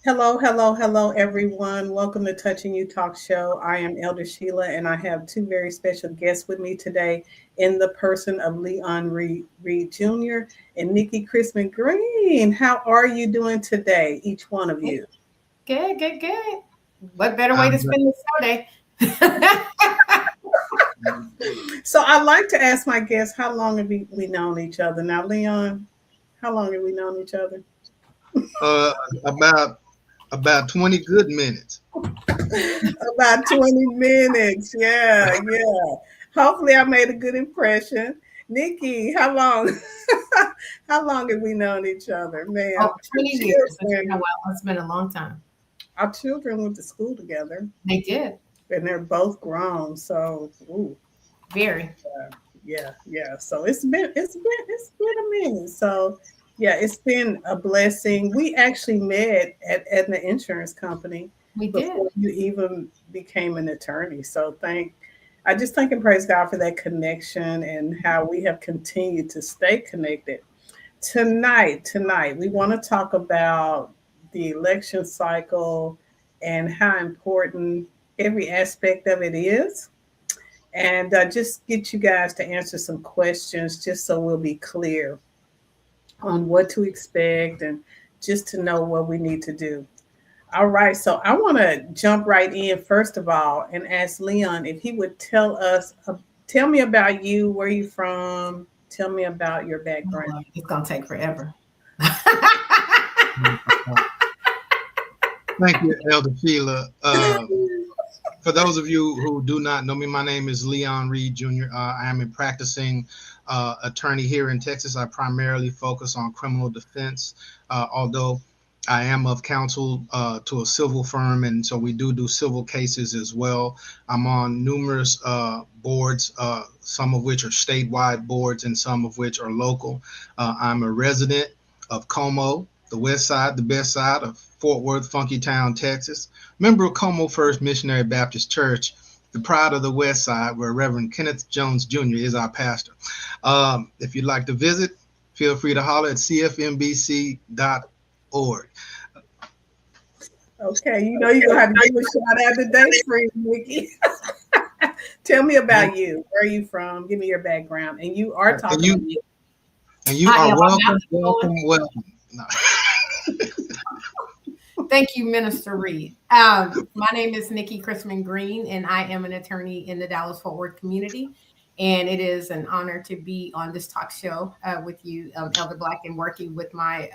Hello, hello, hello, everyone. Welcome to Touching You Talk Show. I am Elder Sheila, and I have two very special guests with me today in the person of Leon Reed Jr. and Nikki Chriesman-Green. How are you doing today, each one of you? Good, good, good. What better way to Um, spend this Saturday? So I like to ask my guests, how long have we known each other? Now, Leon, how long have we known each other? uh, about 20 good minutes. About 20 minutes. Yeah. Hopefully I made a good impression. Nikki, how long how long have we known each other? Man, Oh, 20 years. It's been a while. It's been a long time. our children went to school together They did. and they're both grown. So ooh, Very. yeah. So it's been a minute. So yeah, it's been a blessing. We actually met at the insurance company We did. before you even became an attorney. So I just thank and praise God for that connection and how we have continued to stay connected. Tonight, we want to talk about the election cycle and how important every aspect of it is, and just get you guys to answer some questions just so we'll be clear on what to expect and just to know what we need to do. All right, so I want to jump right in first of all and ask Leon if he would tell me about you, where you from, tell me about your background. Well, it's going to take forever. Thank you, Elder Sheila. For those of you who do not know me, my name is Leon Reed Jr. I am a practicing attorney here in Texas. I primarily focus on criminal defense, although I am of counsel to a civil firm, and so we do civil cases as well. I'm on numerous boards, some of which are statewide boards and some of which are local. I'm a resident of Como, the west side, the best side of Fort Worth, Funky Town, Texas. Member of Como First Missionary Baptist Church, the pride of the west side, where Reverend Kenneth Jones Jr. is our pastor. If you'd like to visit, feel free to holler at cfmbc.org. Okay, you know you're gonna have to give a shout out today, free Nikki. Tell me about you. Where are you from? Give me your background. And you are And talking you about you. and you I are am. welcome, welcome. No. Thank you, Minister Reed. My name is Nikki Chriesman-Green, and I am an attorney in the Dallas-Fort Worth community. And it is an honor to be on this talk show with you, Elder Black, and working with my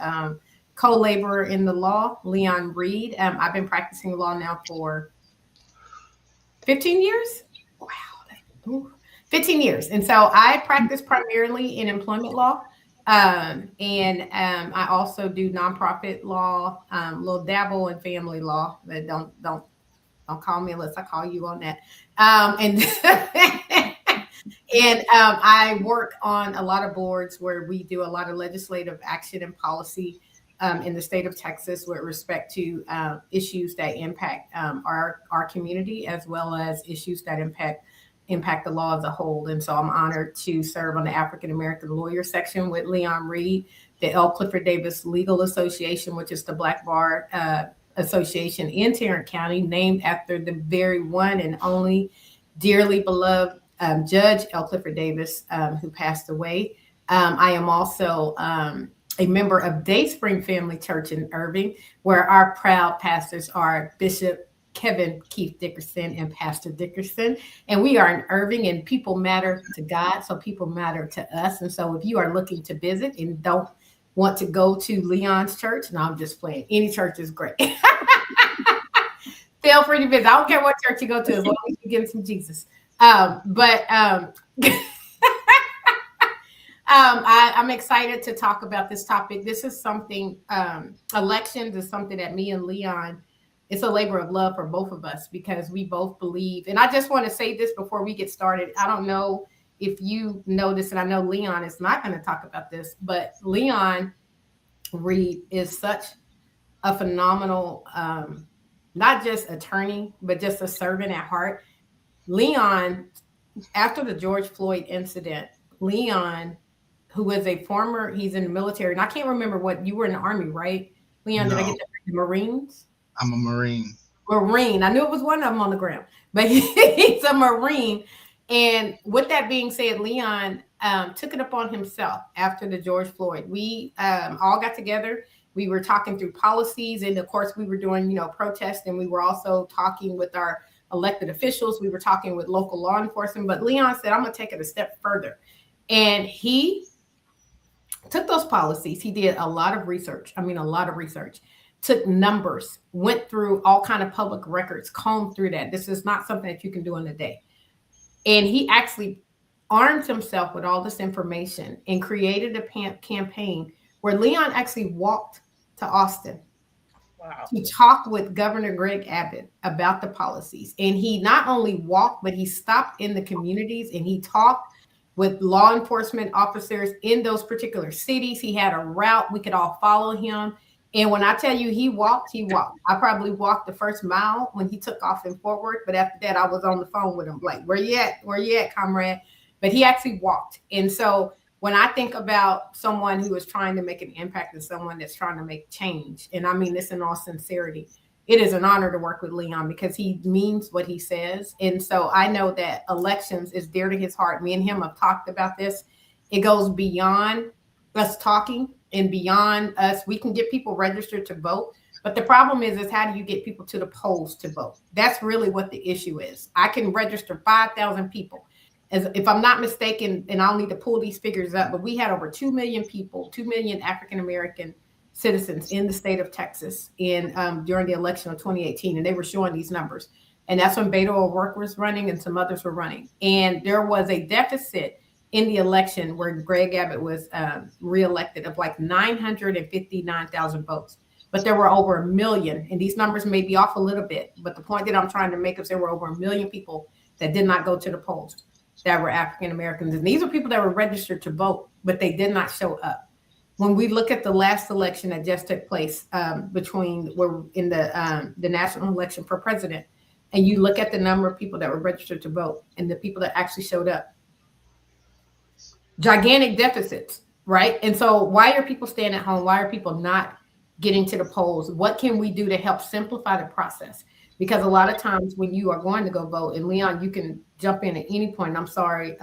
co-laborer in the law, Leon Reed. I've been practicing law now for 15 years. Wow. Ooh, 15 years. And so I practice primarily in employment law. I also do nonprofit law, little dabble in family law, but don't call me unless I call you on that. And I work on a lot of boards where we do a lot of legislative action and policy in the state of Texas with respect to issues that impact our community, as well as issues that impact the law as a whole. And so I'm honored to serve on the African American Lawyer section with Leon Reed, the L. Clifford Davis Legal Association, which is the Black Bar Association in Tarrant County, named after the very one and only dearly beloved Judge L. Clifford Davis, who passed away. I am also a member of Dayspring Family Church in Irving, where our proud pastors are Bishop Kevin Keith Dickerson and Pastor Dickerson. And we are in Irving, and people matter to God, so people matter to us. And so if you are looking to visit and don't want to go to Leon's church, no, I'm just playing. Any church is great. Feel free to visit. I don't care what church you go to, as long as you get some Jesus. I'm excited to talk about this topic. This is something, elections is something that me and Leon, it's a labor of love for both of us, because we both believe. And I just want to say this before we get started. I don't know if you know this, and I know Leon is not going to talk about this, but Leon Reed is such a phenomenal, not just attorney, but just a servant at heart. Leon, after the George Floyd incident, Leon, who is he's in the military, and I can't remember you were in the Army, right? Leon, did I No, get that right? The Marines? I'm a Marine. Marine. I knew it was one of them on the ground, but he's a Marine. And with that being said, Leon took it upon himself after the George Floyd. We all got together. We were talking through policies, and of course, we were doing protests, and we were also talking with our elected officials. We were talking with local law enforcement. But Leon said, "I'm going to take it a step further," and he took those policies. He did a lot of research. I mean, a lot of research. Took numbers, went through all kind of public records, combed through that. This is not something that you can do in a day. And he actually armed himself with all this information and created a campaign where Leon actually walked to Austin Wow. to talk with Governor Greg Abbott about the policies. And he not only walked, but he stopped in the communities and he talked with law enforcement officers in those particular cities. He had a route. We could all follow him. And when I tell you he walked, he walked. I probably walked the first mile when he took off in Fort Worth. But after that, I was on the phone with him, like, where you at? Where you at, comrade? But he actually walked. And so when I think about someone who is trying to make an impact and someone that's trying to make change, and I mean this in all sincerity, it is an honor to work with Leon because he means what he says. And so I know that elections is dear to his heart. Me and him have talked about this. It goes beyond us talking and beyond us. We can get people registered to vote. But the problem is how do you get people to the polls to vote? That's really what the issue is. I can register 5,000 people. As if I'm not mistaken, and I'll need to pull these figures up, but we had over 2 million people, 2 million African-American citizens in the state of Texas during the election of 2018, and they were showing these numbers. And that's when Beto O'Rourke was running and some others were running. And there was a deficit in the election where Greg Abbott was reelected of like 959,000 votes. But there were over 1 million, and these numbers may be off a little bit, but the point that I'm trying to make is there were over 1 million people that did not go to the polls that were African Americans. And these are people that were registered to vote, but they did not show up. When we look at the last election that just took place we're in the national election for president, and you look at the number of people that were registered to vote and the people that actually showed up, gigantic deficits, right? And so why are people staying at home? Why are people not getting to the polls? What can we do to help simplify the process? Because a lot of times when you are going to go vote, and Leon, you can jump in at any point. I'm sorry,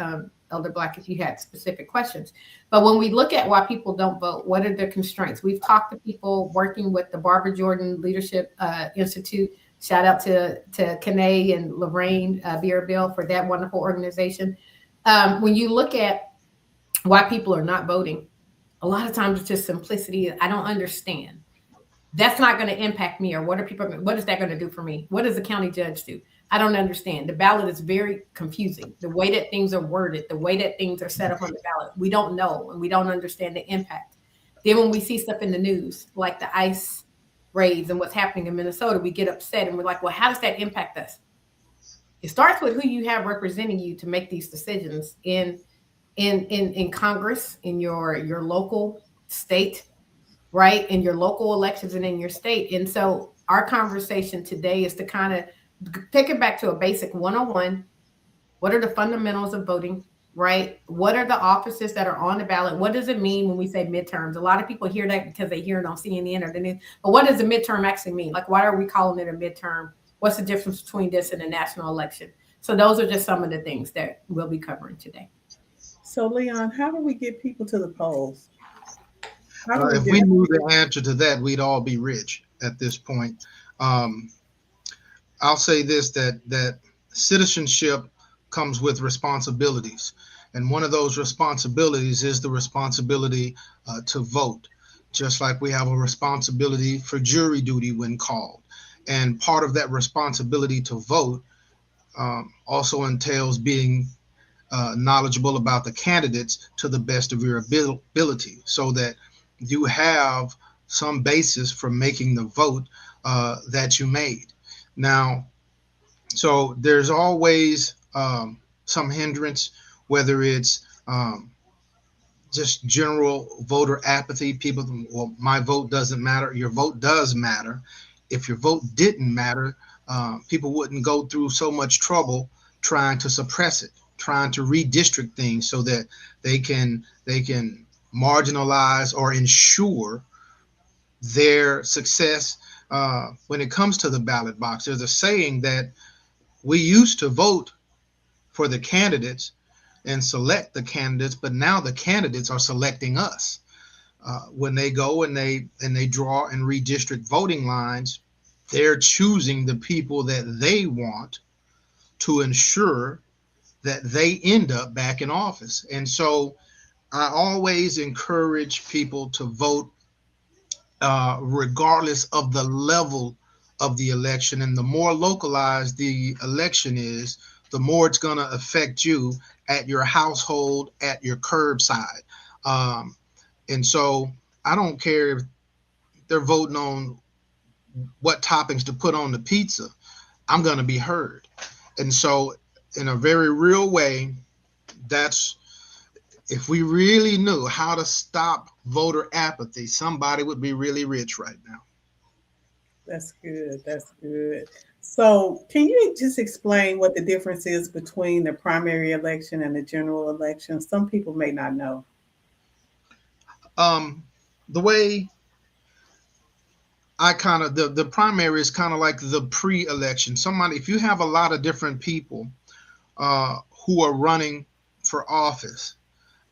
Elder Black, if you had specific questions. But when we look at why people don't vote, what are their constraints? We've talked to people working with the Barbara Jordan Leadership Institute. Shout out to Kanae and Lorraine Beerbill for that wonderful organization. When you look at why people are not voting, a lot of times it's just simplicity. I don't understand. That's not going to impact me, or what is that going to do for me? What does the county judge do? I don't understand. The ballot is very confusing. The way that things are worded, the way that things are set up on the ballot, we don't know, and we don't understand the impact. Then when we see stuff in the news, like the ICE raids and what's happening in Minnesota, we get upset and we're like, well, how does that impact us? It starts with who you have representing you to make these decisions in Congress, in your local state, right? In your local elections and in your state. And so our conversation today is to kind of take it back to a basic 101. What are the fundamentals of voting, right? What are the offices that are on the ballot? What does it mean when we say midterms? A lot of people hear that because they hear it on CNN or the news. But what does a midterm actually mean? Like, why are we calling it a midterm? What's the difference between this and a national election? So those are just some of the things that we'll be covering today. So, Leon, how do we get people to the polls? If we knew the answer to that, we'd all be rich at this point. I'll say this, that citizenship comes with responsibilities. And one of those responsibilities is the responsibility to vote, just like we have a responsibility for jury duty when called. And part of that responsibility to vote also entails being knowledgeable about the candidates to the best of your ability, so that you have some basis for making the vote that you made. Now, so there's always some hindrance, whether it's just general voter apathy. People, well, my vote doesn't matter. Your vote does matter. If your vote didn't matter, people wouldn't go through so much trouble trying to suppress it, trying to redistrict things so that they can marginalize or ensure their success when it comes to the ballot box. There's a saying that we used to vote for the candidates and select the candidates, but now the candidates are selecting us. When they go and they draw and redistrict voting lines, they're choosing the people that they want to ensure that they end up back in office. And so I always encourage people to vote regardless of the level of the election. And the more localized the election is, the more it's going to affect you at your household, at your curbside. Um, and so I don't care if they're voting on what toppings to put on the pizza. I'm going to be heard. And so, in a very real way, that's if we really knew how to stop voter apathy, somebody would be really rich right now. That's good. That's good. So, can you just explain what the difference is between the primary election and the general election? Some people may not know. Um, the way I kind of the primary is kind of like the pre-election. Somebody, if you have a lot of different people who are running for office,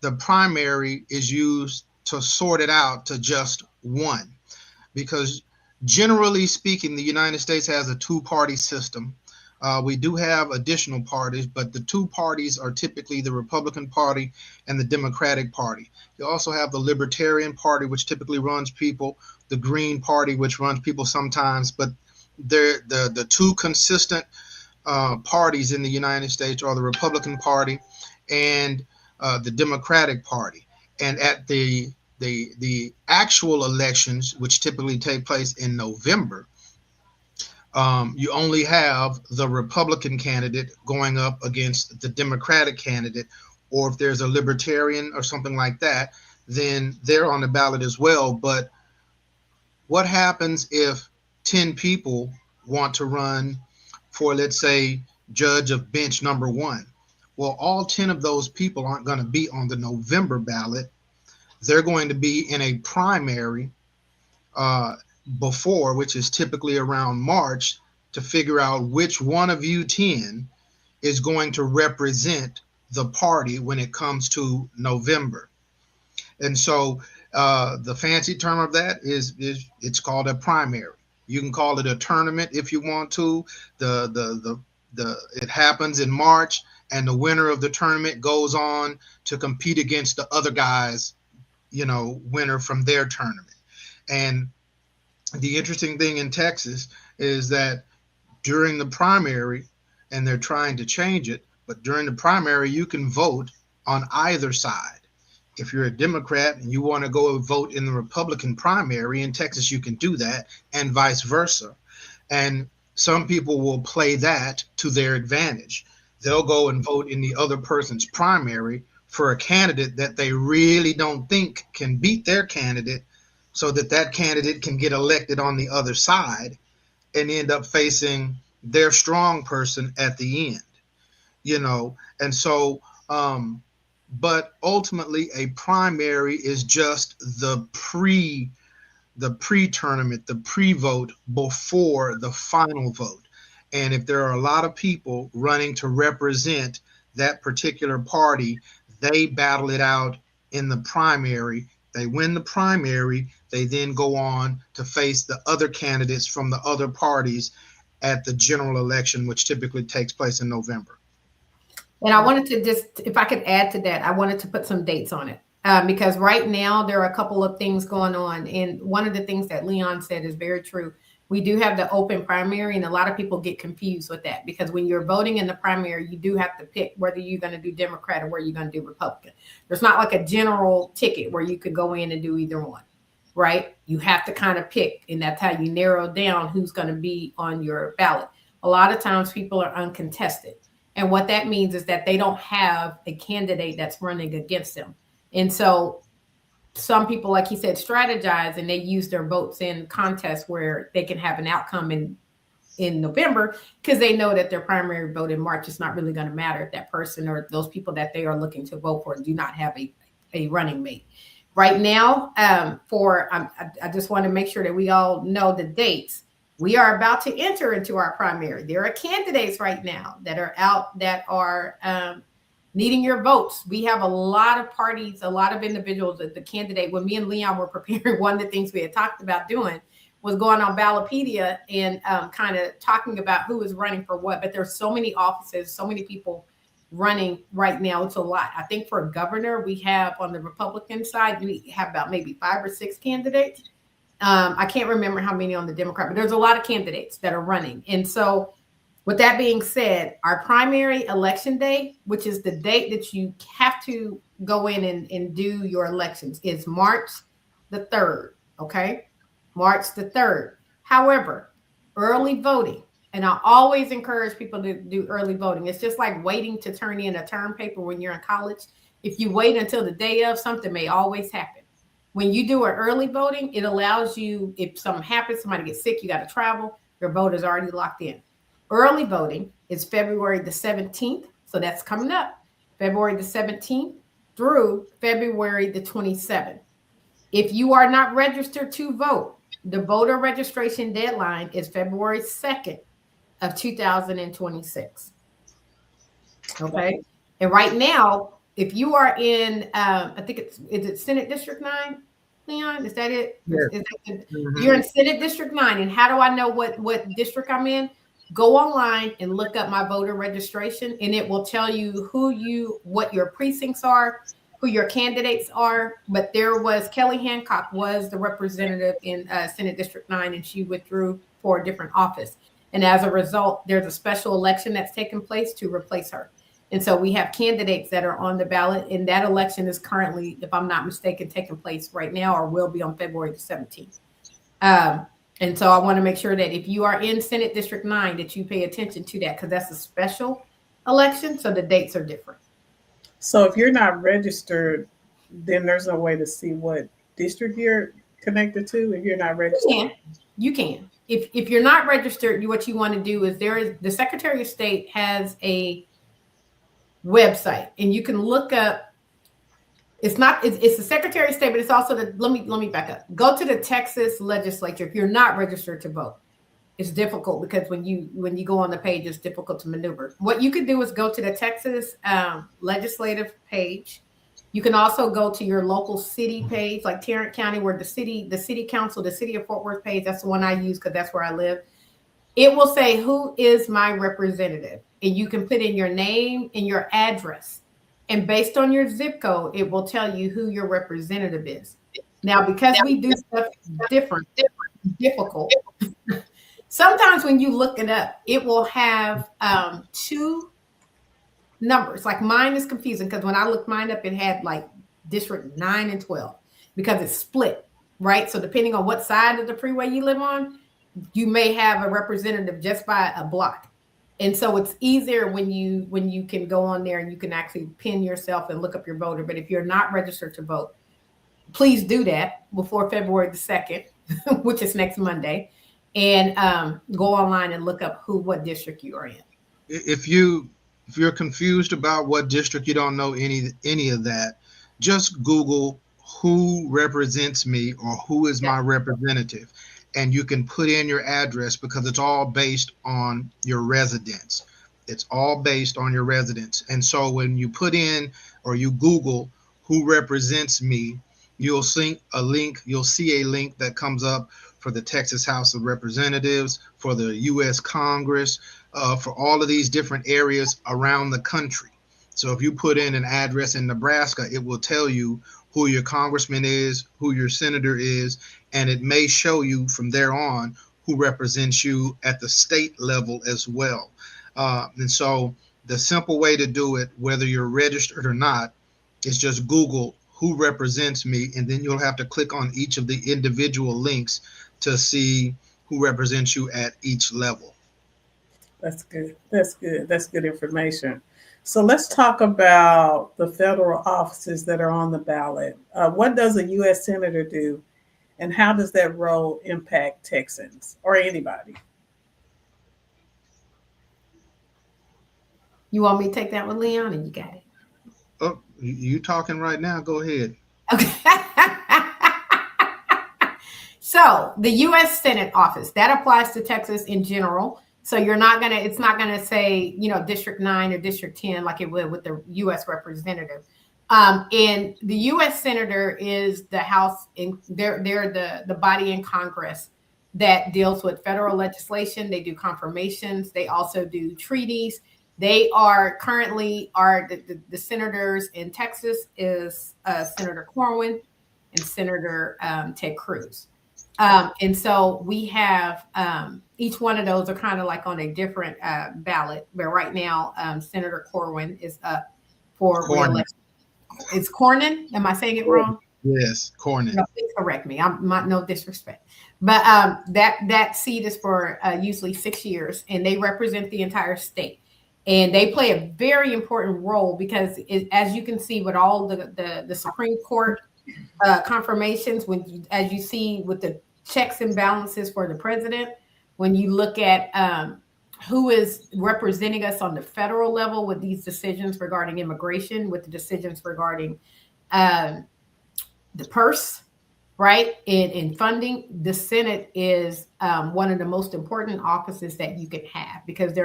the primary is used to sort it out to just one. Because generally speaking, the United States has a two-party system. We do have additional parties, but the two parties are typically the Republican Party and the Democratic Party. You also have the Libertarian Party, which typically runs people, the Green Party, which runs people sometimes, but they're the two consistent parties in the United States are the Republican Party and the Democratic Party. And at the actual elections, which typically take place in November, you only have the Republican candidate going up against the Democratic candidate, or if there's a Libertarian or something like that, then they're on the ballot as well. But what happens if 10 people want to run for, let's say, judge of bench number one? Well, all 10 of those people aren't going to be on the November ballot. They're going to be in a primary uh, before, which is typically around March, to figure out which one of you 10 is going to represent the party when it comes to November. And so the fancy term of that is it's called a primary. You can call it a tournament if you want to. The it happens in March, and the winner of the tournament goes on to compete against the other guys, winner from their tournament. And the interesting thing in Texas is that during the primary, and they're trying to change it, but during the primary, you can vote on either side. If you're a Democrat and you want to go vote in the Republican primary in Texas, you can do that, and vice versa. And some people will play that to their advantage. They'll go and vote in the other person's primary for a candidate that they really don't think can beat their candidate, so that that candidate can get elected on the other side and end up facing their strong person at the end. And so but ultimately a primary is just the pre-tournament, the pre-vote before the final vote. And if there are a lot of people running to represent that particular party, they battle it out in the primary. They win the primary. They then go on to face the other candidates from the other parties at the general election, which typically takes place in November. And I wanted to just, if I could add to that, I wanted to put some dates on it. Because right now there are a couple of things going on. And one of the things that Leon said is very true. We do have the open primary, and a lot of people get confused with that, because when you're voting in the primary, you do have to pick whether you're going to do Democrat or whether you're going to do Republican. There's not like a general ticket where you could go in and do either one, right? You have to kind of pick, and that's how you narrow down who's going to be on your ballot. A lot of times people are uncontested. And what that means is that they don't have a candidate that's running against them. And so some people, like he said, strategize, and they use their votes in contests where they can have an outcome in November, because they know that their primary vote in March is not really going to matter if that person or those people that they are looking to vote for do not have a running mate. Right now, I just want to make sure that we all know the dates. We are about to enter into our primary. There are candidates right now that are out that are needing your votes. We have a lot of parties, a lot of individuals that the candidate, when me and Leon were preparing, one of the things we had talked about doing was going on Ballotpedia and kind of talking about who is running for what. But there's so many offices, so many people running right now. It's a lot. I think for governor, we have on the Republican side, we have about maybe 5 or 6 candidates. I can't remember how many on the Democrat, but there's a lot of candidates that are running. And so with that being said, our primary election day, which is the date that you have to go in and do your elections, is March the 3rd. Okay. March the 3rd. However, early voting, and I always encourage people to do early voting. It's just like waiting to turn in a term paper when you're in college. If you wait until the day of, something may always happen. When you do an early voting, it allows you, if something happens, somebody gets sick, you got to travel, your vote is already locked in. Early voting is February the 17th. So that's coming up. February the 17th through February the 27th. If you are not registered to vote, the voter registration deadline is February 2nd of 2026. Okay. And right now, if you are in, I think is it Senate District 9, Leon? Is that it? Yes. You're in Senate District 9. And how do I know what district I'm in? Go online and look up my voter registration, and it will tell you what your precincts are, who your candidates are. But there was Kelly Hancock was the representative in Senate District 9, and she withdrew for a different office. And as a result, there's a special election that's taken place to replace her. And so we have candidates that are on the ballot, and that election is currently, if I'm not mistaken, taking place right now or will be on February the 17th. And so I want to make sure that if you are in Senate District 9, that you pay attention to that, because that's a special election. So the dates are different. So if you're not registered, then there's no way to see what district you're connected to if you're not registered. You can. If you're not registered, what you want to do is the Secretary of State has a website, and you can look up. It's the Secretary of State, but it's also let me back up. Go to the Texas legislature. If you're not registered to vote, it's difficult because when you go on the page, it's difficult to maneuver. What you could do is go to the Texas legislative page. You can also go to your local city page, like Tarrant County, where the city council, the city of Fort Worth page. That's the one I use because that's where I live. It will say, who is my representative? And you can put in your name and your address. And based on your zip code, it will tell you who your representative is. Now, because we do stuff difficult, sometimes when you look it up, it will have 2 numbers. Like mine is confusing because when I looked mine up, it had like District 9 and 12 because it's split, right? So depending on what side of the freeway you live on, you may have a representative just by a block. And so it's easier when you can go on there and you can actually pin yourself and look up your voter. But if you're not registered to vote, please do that before February the 2nd, which is next Monday, and go online and look up what district you are in. If you're confused about what district, you don't know any of that, just Google who represents me or who is my representative. And you can put in your address because it's all based on your residence. It's all based on your residence. And so when you put in or you Google who represents me, you'll see a link that comes up for the Texas House of Representatives, for the U.S. Congress, for all of these different areas around the country. So if you put in an address in Nebraska, it will tell you who your congressman is, who your senator is, and it may show you from there on who represents you at the state level as well. And so the simple way to do it, whether you're registered or not, is just Google who represents me, and then you'll have to click on each of the individual links to see who represents you at each level. That's good. That's good. That's good information. So let's talk about the federal offices that are on the ballot. What does a U.S. Senator do, and how does that role impact Texans or anybody? You want me to take that one, Leon, and you got it? Oh, you talking right now? Go ahead. Okay. So the U.S. Senate office, that applies to Texas in general. So it's not gonna say, District 9 or District 10 like it would with the U.S. representative. And the U.S. senator is the House, they're the body in Congress that deals with federal legislation. They do confirmations. They also do treaties. They are currently the senators in Texas is Senator Corwin and Senator Ted Cruz. And so we have each one of those are kind of like on a different ballot. But right now, Senator Corwin is up for reelection. It's Cornyn. Am I saying it wrong? Yes, Cornyn. No, please correct me. I'm not, no disrespect. But that seat is for usually 6 years, and they represent the entire state. And they play a very important role because, as you can see with all the Supreme Court confirmations, as you see with the checks and balances for the president, when you look at who is representing us on the federal level with these decisions regarding immigration, with the decisions regarding the purse, right, in funding, the Senate is one of the most important offices that you can have, because they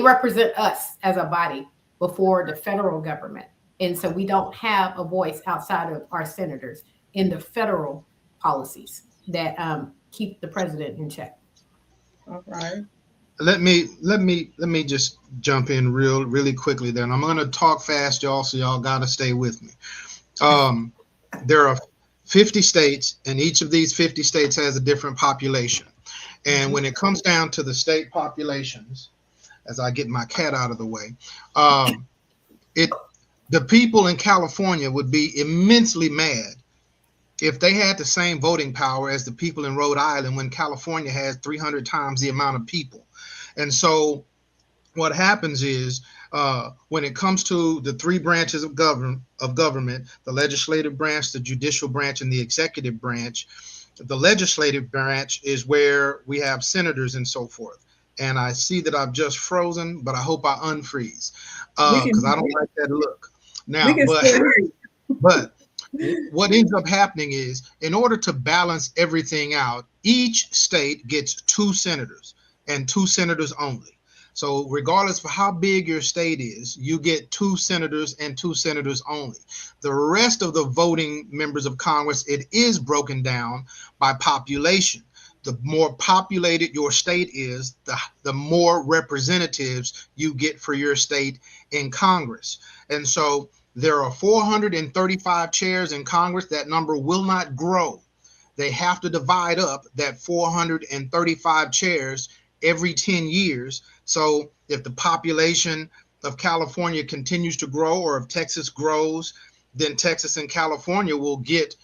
represent us as a body before the federal government. And so we don't have a voice outside of our senators in the federal policies that keep the president in check. All right. Let me just jump in really quickly there. And I'm going to talk fast, y'all, so y'all got to stay with me. There are 50 states, and each of these 50 states has a different population. And when it comes down to the state populations, as I get my cat out of the way, the people in California would be immensely mad if they had the same voting power as the people in Rhode Island, when California has 300 times the amount of people. And so what happens is, when it comes to the three branches of government, the legislative branch, the judicial branch, and the executive branch, the legislative branch is where we have senators and so forth. And I see that I've just frozen, but I hope I unfreeze, because I don't like that look. Now, but what ends up happening is, in order to balance everything out, each state gets 2 senators and 2 senators only. So regardless of how big your state is, you get 2 senators and 2 senators only. The rest of the voting members of Congress, it is broken down by population. The more populated your state is, the more representatives you get for your state in Congress. And so there are 435 chairs in Congress. That number will not grow. They have to divide up that 435 chairs every 10 years. So if the population of California continues to grow, or if Texas grows, then Texas and California will get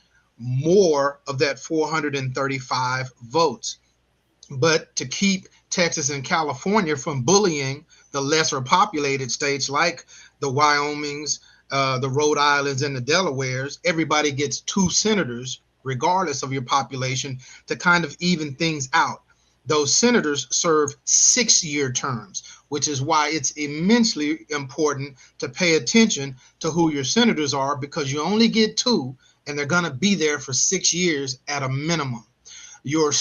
more of that 435 votes. But to keep Texas and California from bullying the lesser populated states like the Wyomings, the Rhode Islands, and the Delawares, everybody gets 2 senators, regardless of your population, to kind of even things out. Those senators serve 6-year terms, which is why it's immensely important to pay attention to who your senators are, because you only get 2, and they're going to be there for 6 years at a minimum. Your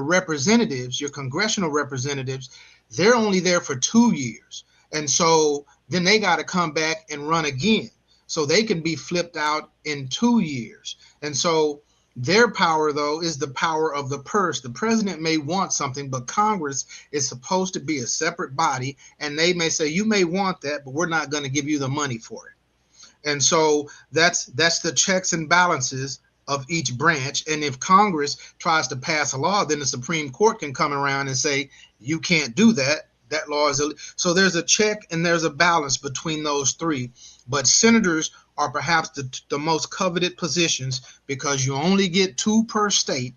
representatives, your congressional representatives, they're only there for 2 years. And so then they got to come back and run again. So they can be flipped out in 2 years. And so their power, though, is the power of the purse. The president may want something, but Congress is supposed to be a separate body. And they may say, you may want that, but we're not going to give you the money for it. And so that's the checks and balances of each branch. And if Congress tries to pass a law, then the Supreme Court can come around and say, you can't do that. That law is so there's a check and there's a balance between those 3. But senators are perhaps the most coveted positions, because you only get 2 per state,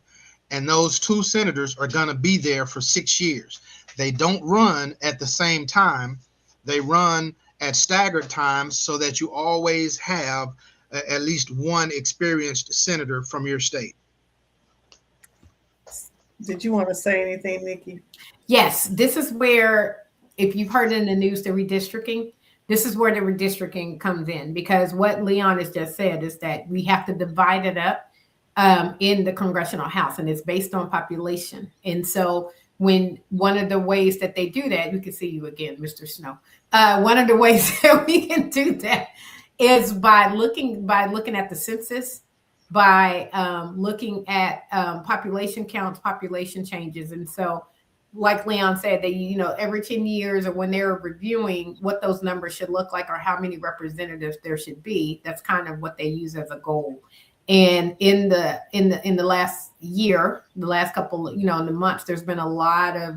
and those 2 senators are going to be there for 6 years. They don't run at the same time. They run at staggered times, so that you always have at least one experienced senator from your state. Did you want to say anything, Nikki? Yes, this is where, if you've heard in the news, the redistricting, This is where the redistricting comes in, because what Leon has just said is that we have to divide it up in the congressional house, and it's based on population. And so when one of the ways that they do that, we can see you again, Mr. Snow. One of the ways that we can do that is by looking at the census, by looking at population counts, population changes. And so, like Leon said, they, you know, every 10 years or when they're reviewing what those numbers should look like or how many representatives there should be, that's kind of what they use as a goal. And in the last year, the last couple, you know, in the months, there's been a lot of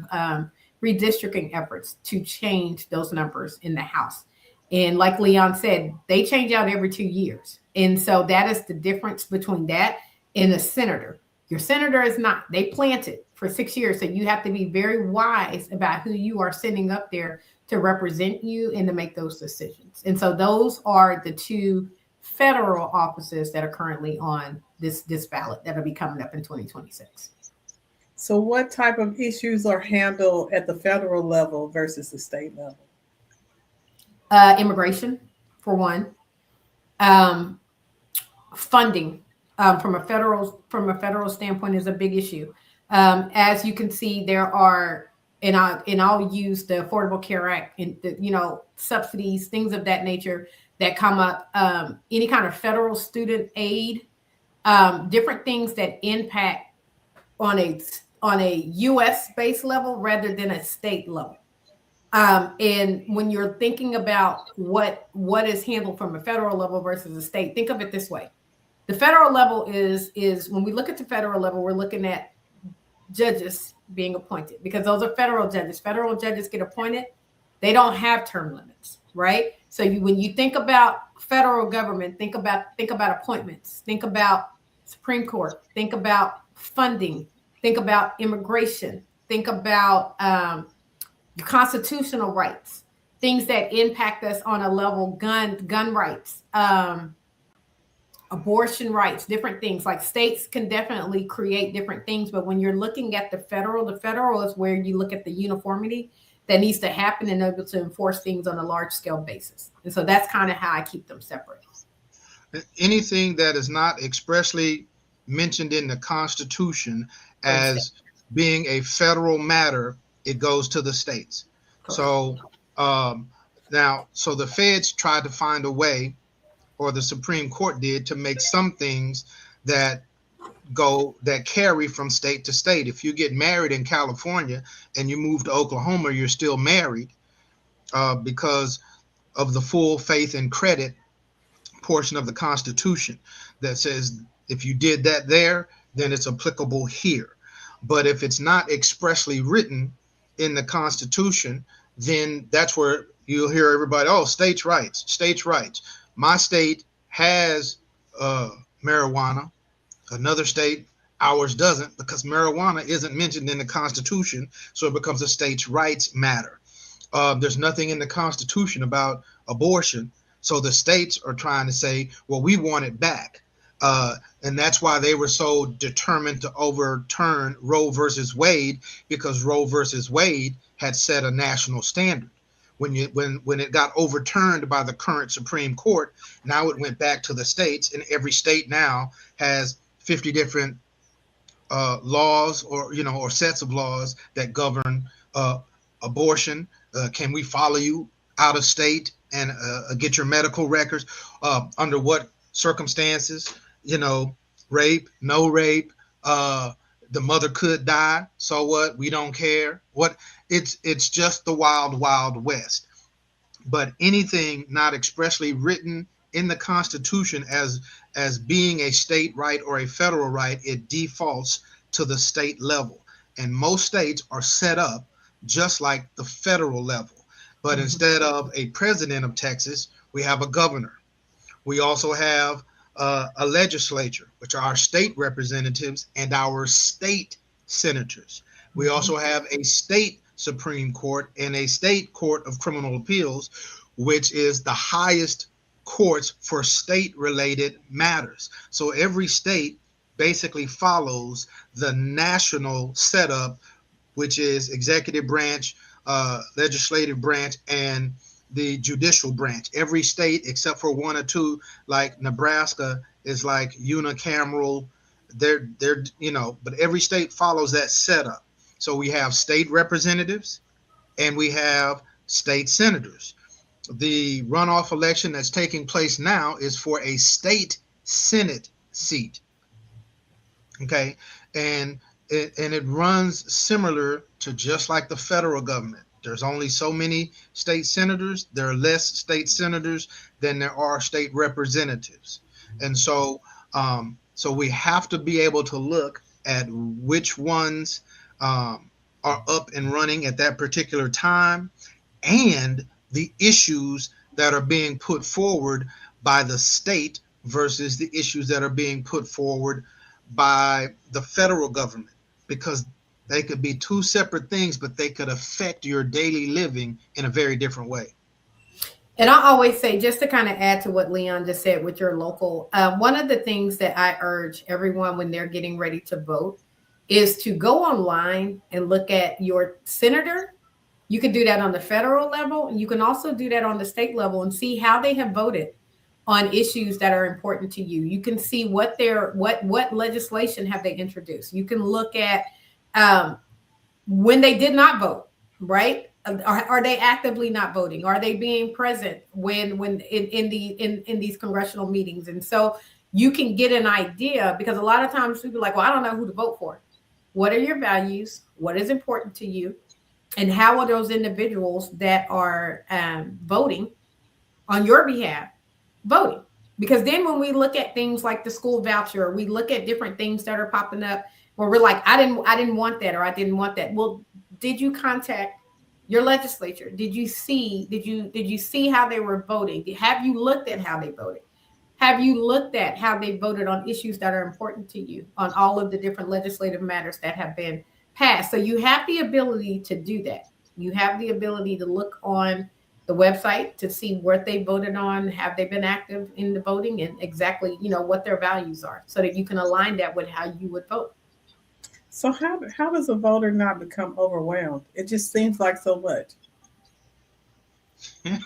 redistricting efforts to change those numbers in the House. And like Leon said, they change out every 2 years. And so that is the difference between that and a senator. Your senator is not. They planted for 6 years. So you have to be very wise about who you are sending up there to represent you and to make those decisions. And so those are the two federal offices that are currently on this ballot that'll be coming up in 2026. So what type of issues are handled at the federal level versus the state level? Immigration, for one. Funding from a federal standpoint is a big issue. As you can see, there are, and I'll use the Affordable Care Act and the, you know, subsidies, things of that nature that come up. Any kind of federal student aid, different things that impact on a U.S. based level rather than a state level. And when you're thinking about what is handled from a federal level versus a state, think of it this way. The federal level is when we look at the federal level, we're looking at judges being appointed, because those are federal judges. Federal judges get appointed. They don't have term limits, right? So when you think about federal government, think about appointments, think about Supreme Court, think about funding, think about immigration, think about constitutional rights, things that impact us on a level, gun rights, abortion rights, different things. Like states can definitely create different things, but when you're looking at the federal is where you look at the uniformity that needs to happen and able to enforce things on a large scale basis. And so that's kind of how I keep them separate. Anything that is not expressly mentioned in the Constitution as being a federal matter, it goes to the states. Correct. So so the feds tried to find a way, or the Supreme Court did, to make some things that carry from state to state. If you get married in California and you move to Oklahoma, you're still married because of the full faith and credit portion of the Constitution that says if you did that there, then it's applicable here. But if it's not expressly written in the Constitution, then that's where you'll hear everybody, oh, states' rights, states' rights. My state has marijuana. Another state, ours doesn't, because marijuana isn't mentioned in the Constitution, so it becomes a states' rights matter. There's nothing in the Constitution about abortion, so the states are trying to say, well, we want it back. And that's why they were so determined to overturn Roe versus Wade, because Roe versus Wade had set a national standard. When it got overturned by the current Supreme Court, now it went back to the states, and every state now has 50 different laws or sets of laws that govern abortion. Can we follow you out of state and get your medical records? Under what circumstances? Rape, no rape. The mother could die. So what? We don't care. It's just the wild, wild west. But anything not expressly written in the Constitution as being a state right or a federal right, it defaults to the state level. And most states are set up just like the federal level. But instead of a president of Texas, we have a governor. We also have a legislature, which are our state representatives and our state senators. We also have a state Supreme Court and a state court of criminal appeals, which is the highest courts for state-related matters. So every state basically follows the national setup, which is executive branch, legislative branch, and the judicial branch. Every state except for one or two, like Nebraska, is like unicameral. They're but every state follows that setup. So we have state representatives and we have state senators. The runoff election that's taking place now is for a state Senate seat. Okay, and it runs similar to just like the federal government. There's only so many state senators. There are less state senators than there are state representatives, and so we have to be able to look at which ones are up and running at that particular time, and the issues that are being put forward by the state versus the issues that are being put forward by the federal government, because they could be two separate things, but they could affect your daily living in a very different way. And I always say, just to kind of add to what Leon just said with your local, one of the things that I urge everyone when they're getting ready to vote is to go online and look at your senator. You can do that on the federal level. You can also do that on the state level and see how they have voted on issues that are important to you. You can see what legislation have they introduced. You can look at when they did not vote, right? Are they actively not voting? Are they being present when in these congressional meetings? And so you can get an idea, because a lot of times people are like, well, I don't know who to vote for. What are your values? What is important to you? And how are those individuals that are voting on your behalf voting? Because then when we look at things like the school voucher, we look at different things that are popping up where we're like, I didn't want that, or I didn't want that. Well, did you contact your legislature? Did you see how they were voting? Have you looked at how they voted? Have you looked at how they voted on issues that are important to you, on all of the different legislative matters that have been passed? So you have the ability to do that. You have the ability to look on the website to see what they voted on, have they been active in the voting, and exactly, what their values are, so that you can align that with how you would vote. So how does a voter not become overwhelmed? It just seems like so much. I'm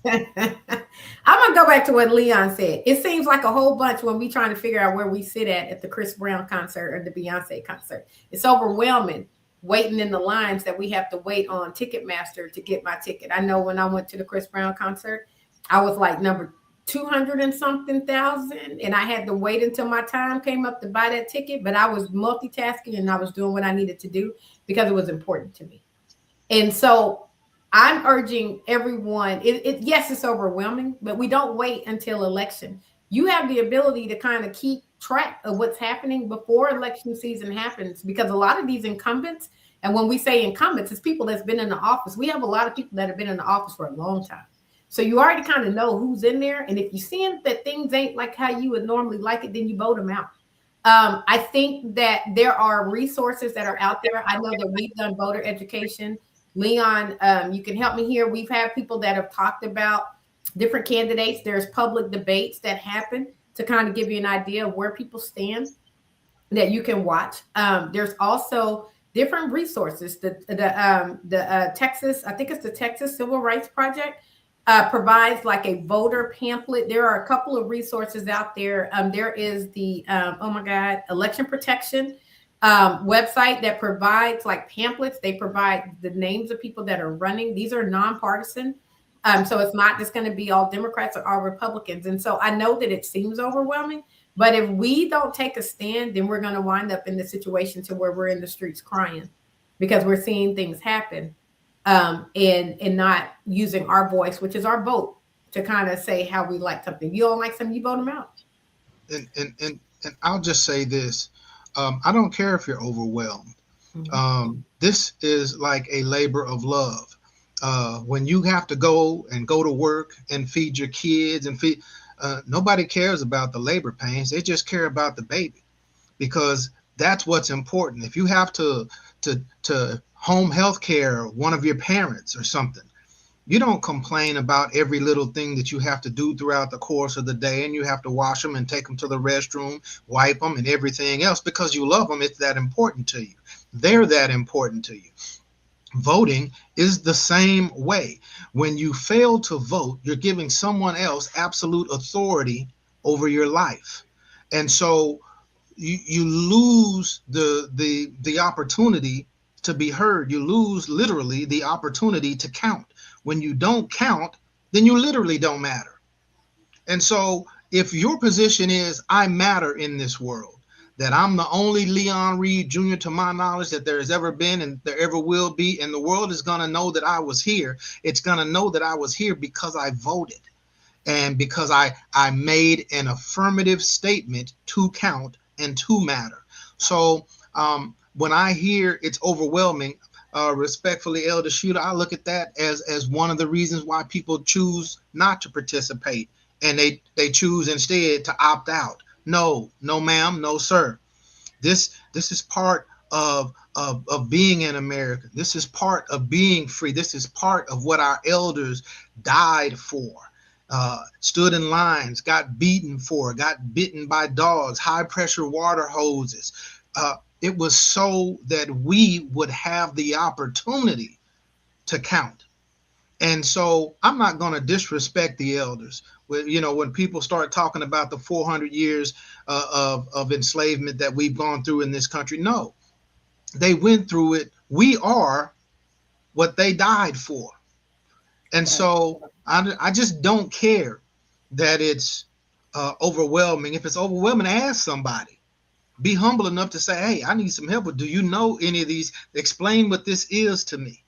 gonna go back to what Leon said. It seems like a whole bunch when we trying to figure out where we sit at the Chris Brown concert or the Beyonce concert. It's overwhelming waiting in the lines that we have to wait on Ticketmaster to get my ticket. I know when I went to the Chris Brown concert, I was like number 200 and something thousand, and I had to wait until my time came up to buy that ticket, but I was multitasking and I was doing what I needed to do because it was important to me. And so I'm urging everyone, yes, it's overwhelming, but we don't wait until election. You have the ability to kind of keep track of what's happening before election season happens, because a lot of these incumbents, and when we say incumbents, it's people that's been in the office. We have a lot of people that have been in the office for a long time. So you already kind of know who's in there. And if you see that things ain't like how you would normally like it, then you vote them out. I think that there are resources that are out there. I know that we've done voter education. Leon, you can help me here. We've had people that have talked about different candidates. There's public debates that happen to kind of give you an idea of where people stand that you can watch. There's also different resources. The Texas, I think it's the Texas Civil Rights Project, provides like a voter pamphlet. There are a couple of resources out there. There is the, election protection website that provides like pamphlets. They provide the names of people that are running. These are nonpartisan. So it's not just going to be all Democrats or all Republicans. And so I know that it seems overwhelming, but if we don't take a stand, then we're going to wind up in the situation to where we're in the streets crying because we're seeing things happen. And not using our voice, which is our vote, to kind of say how we like something. If you don't like something, you vote them out. And I'll just say this. I don't care if you're overwhelmed. Mm-hmm. This is like a labor of love. When you have to go to work and feed your kids and nobody cares about the labor pains. They just care about the baby, because that's what's important. If you have to home health care one of your parents or something, you don't complain about every little thing that you have to do throughout the course of the day, and you have to wash them and take them to the restroom, wipe them and everything else, because you love them. It's that important to you. They're that important to you. Voting is the same way. When you fail to vote, you're giving someone else absolute authority over your life. And so you lose the opportunity to be heard. You lose literally the opportunity to count. When you don't count, then you literally don't matter. And so if your position is I matter in this world, that I'm the only Leon Reed Jr. to my knowledge that there has ever been and there ever will be, and the world is going to know that I was here. It's going to know that I was here because I voted and because I made an affirmative statement to count and to matter. So when I hear it's overwhelming, respectfully, Elder Shooter, I look at that as one of the reasons why people choose not to participate and they choose instead to opt out. No, no, ma'am, no, sir. This is part of being in America. This is part of being free. This is part of what our elders died for. Stood in lines, got beaten for, got bitten by dogs, high pressure water hoses. It was so that we would have the opportunity to count. And so I'm not going to disrespect the elders. When people start talking about the 400 years of enslavement that we've gone through in this country, no, they went through it. We are what they died for. And so I just don't care that it's overwhelming. If it's overwhelming, ask somebody. Be humble enough to say, hey, I need some help. Or do you know any of these? Explain what this is to me.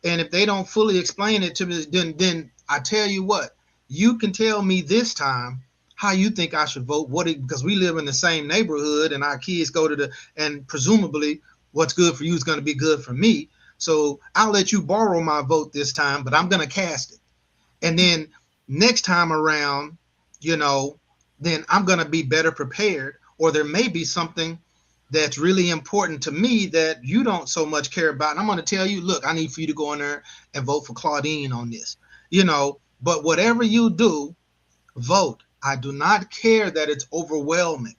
And if they don't fully explain it to me, then I tell you what, you can tell me this time how you think I should vote. Because we live in the same neighborhood and our kids go to and presumably what's good for you is going to be good for me. So I'll let you borrow my vote this time, but I'm going to cast it. And then next time around, then I'm going to be better prepared, or there may be something that's really important to me that you don't so much care about. And I'm going to tell you, look, I need for you to go in there and vote for Claudine on this, but whatever you do, vote. I do not care that it's overwhelming.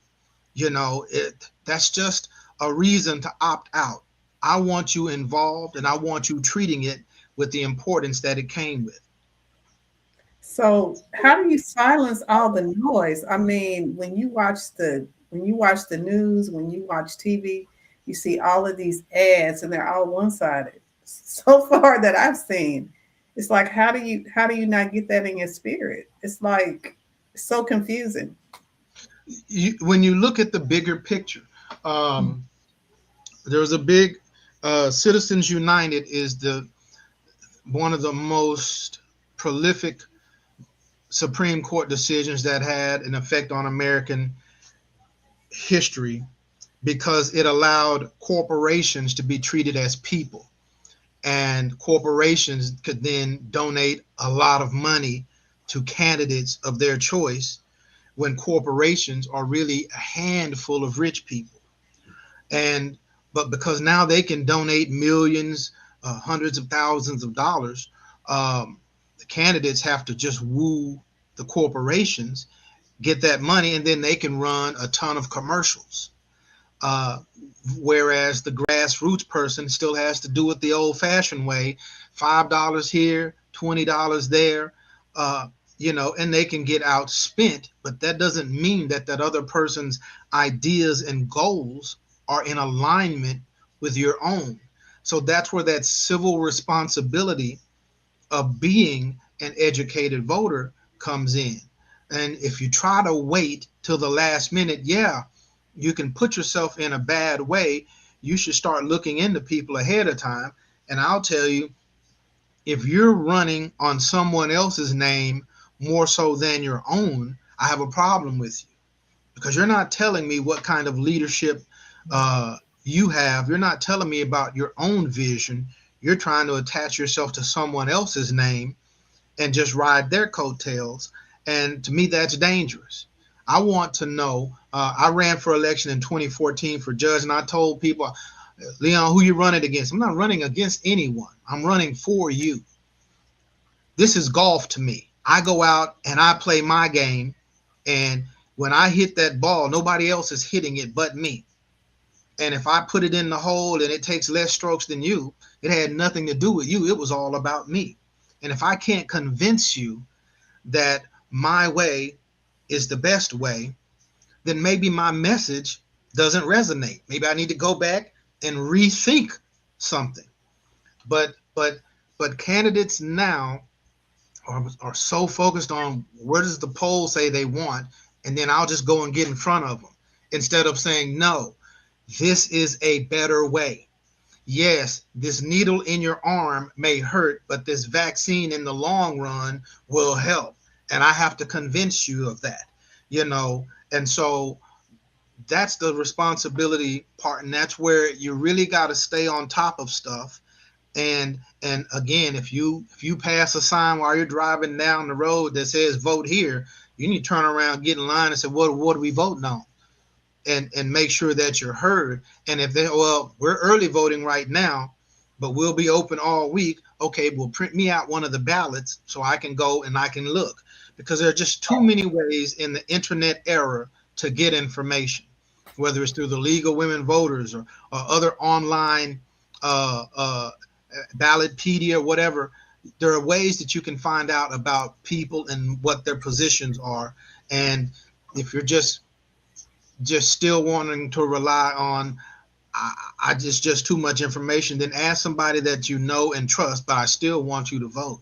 That's just a reason to opt out. I want you involved and I want you treating it with the importance that it came with. So how do you silence all the noise? I mean, when you watch the news, when you watch TV, you see all of these ads and they're all one-sided. So far that I've seen, it's like how do you not get that in your spirit? It's like it's so confusing. When you look at the bigger picture, there was a big Citizens United is the one of the most prolific Supreme Court decisions that had an effect on American history because it allowed corporations to be treated as people. And corporations could then donate a lot of money to candidates of their choice when corporations are really a handful of rich people. But because now they can donate millions, hundreds of thousands of dollars, the candidates have to just woo the corporations, get that money, and then they can run a ton of commercials. Uh, Whereas the grassroots person still has to do it the old-fashioned way: $5 here, $20 there, and they can get outspent. But that doesn't mean that other person's ideas and goals are in alignment with your own. So that's where that civil responsibility of being an educated voter comes in. And if you try to wait till the last minute, yeah, you can put yourself in a bad way. You should start looking into people ahead of time. And I'll tell you, if you're running on someone else's name more so than your own, I have a problem with you, because you're not telling me what kind of leadership you have. You're not telling me about your own vision. You're trying to attach yourself to someone else's name and just ride their coattails. And to me, that's dangerous. I want to know. I ran for election in 2014 for judge, and I told people, Leon, who you running against? I'm not running against anyone. I'm running for you. This is golf to me. I go out and I play my game, and when I hit that ball, nobody else is hitting it but me. And if I put it in the hole and it takes less strokes than you, it had nothing to do with you. It was all about me. And if I can't convince you that my way is the best way, then maybe my message doesn't resonate. Maybe I need to go back and rethink something. But candidates now are so focused on where does the poll say they want, and then I'll just go and get in front of them instead of saying, no, this is a better way. Yes, this needle in your arm may hurt, but this vaccine in the long run will help. And I have to convince you of that, you know. And so that's the responsibility part. And that's where you really got to stay on top of stuff. And again, if you pass a sign while you're driving down the road that says vote here, you need to turn around, get in line and say, what are we voting on? And make sure that you're heard. And if we're early voting right now, but we'll be open all week. Okay, well, print me out one of the ballots so I can go and I can look, because there are just too many ways in the internet era to get information, whether it's through the League of Women Voters or other online Ballotpedia, whatever. There are ways that you can find out about people and what their positions are. And if you're just still wanting to rely on I just too much information, then ask somebody that you know and trust, but I still want you to vote.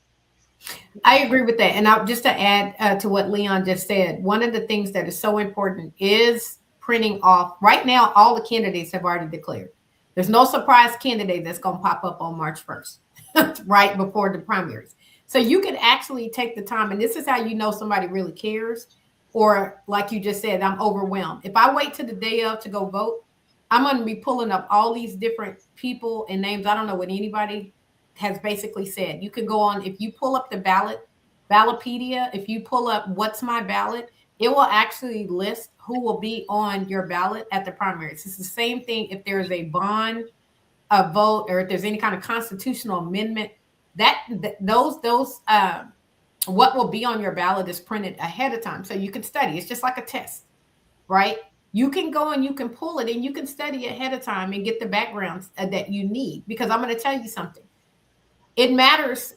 I agree with that. And just to add to what Leon just said, one of the things that is so important is printing off. Right now, all the candidates have already declared. There's no surprise candidate that's going to pop up on March 1st, right before the primaries. So you can actually take the time, and this is how you know somebody really cares, or like you just said, I'm overwhelmed. If I wait till the day of to go vote, I'm going to be pulling up all these different people and names. I don't know what anybody has basically said. You can go on, if you pull up the Ballotpedia, if you pull up What's My Ballot, it will actually list who will be on your ballot at the primaries. It's the same thing if there is a bond, a vote, or if there's any kind of constitutional amendment, what will be on your ballot is printed ahead of time. So you can study. It's just like a test, right? You can go and you can pull it and you can study ahead of time and get the backgrounds that you need. Because I'm going to tell you something. It matters.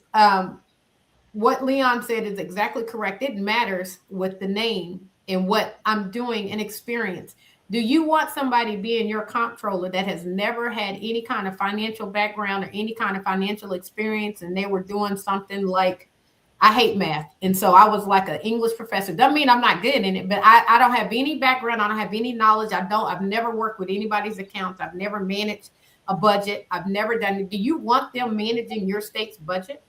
What Leon said is exactly correct. It matters with the name and what I'm doing and experience. Do you want somebody being your comptroller that has never had any kind of financial background or any kind of financial experience, and they were doing something like, I hate math, and so I was like an English professor. Doesn't mean I'm not good in it, but I don't have any background. I don't have any knowledge. I've never worked with anybody's accounts. I've never managed a budget. I've never done it. Do you want them managing your state's budget?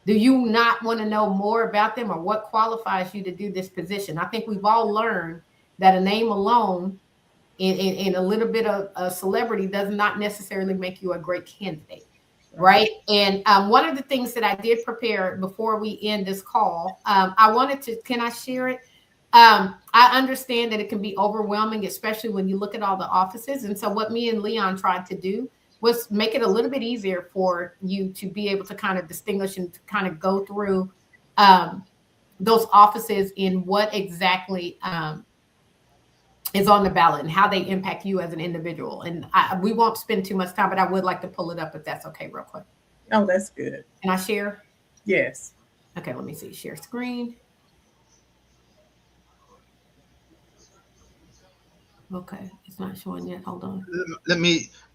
Do you not want to know more about them, or what qualifies you to do this position? I think we've all learned that a name alone and a little bit of a celebrity does not necessarily make you a great candidate. Right. And one of the things that I did prepare before we end this call, I wanted to, can I share it? I understand that it can be overwhelming, especially when you look at all the offices. And so what me and Leon tried to do was make it a little bit easier for you to be able to kind of distinguish and to kind of go through those offices in what exactly is on the ballot and how they impact you as an individual. And we won't spend too much time, but I would like to pull it up if that's okay real quick. Oh, that's good. Can I share? Yes. Okay, let me see. Share screen. Okay, it's not showing yet. Hold on.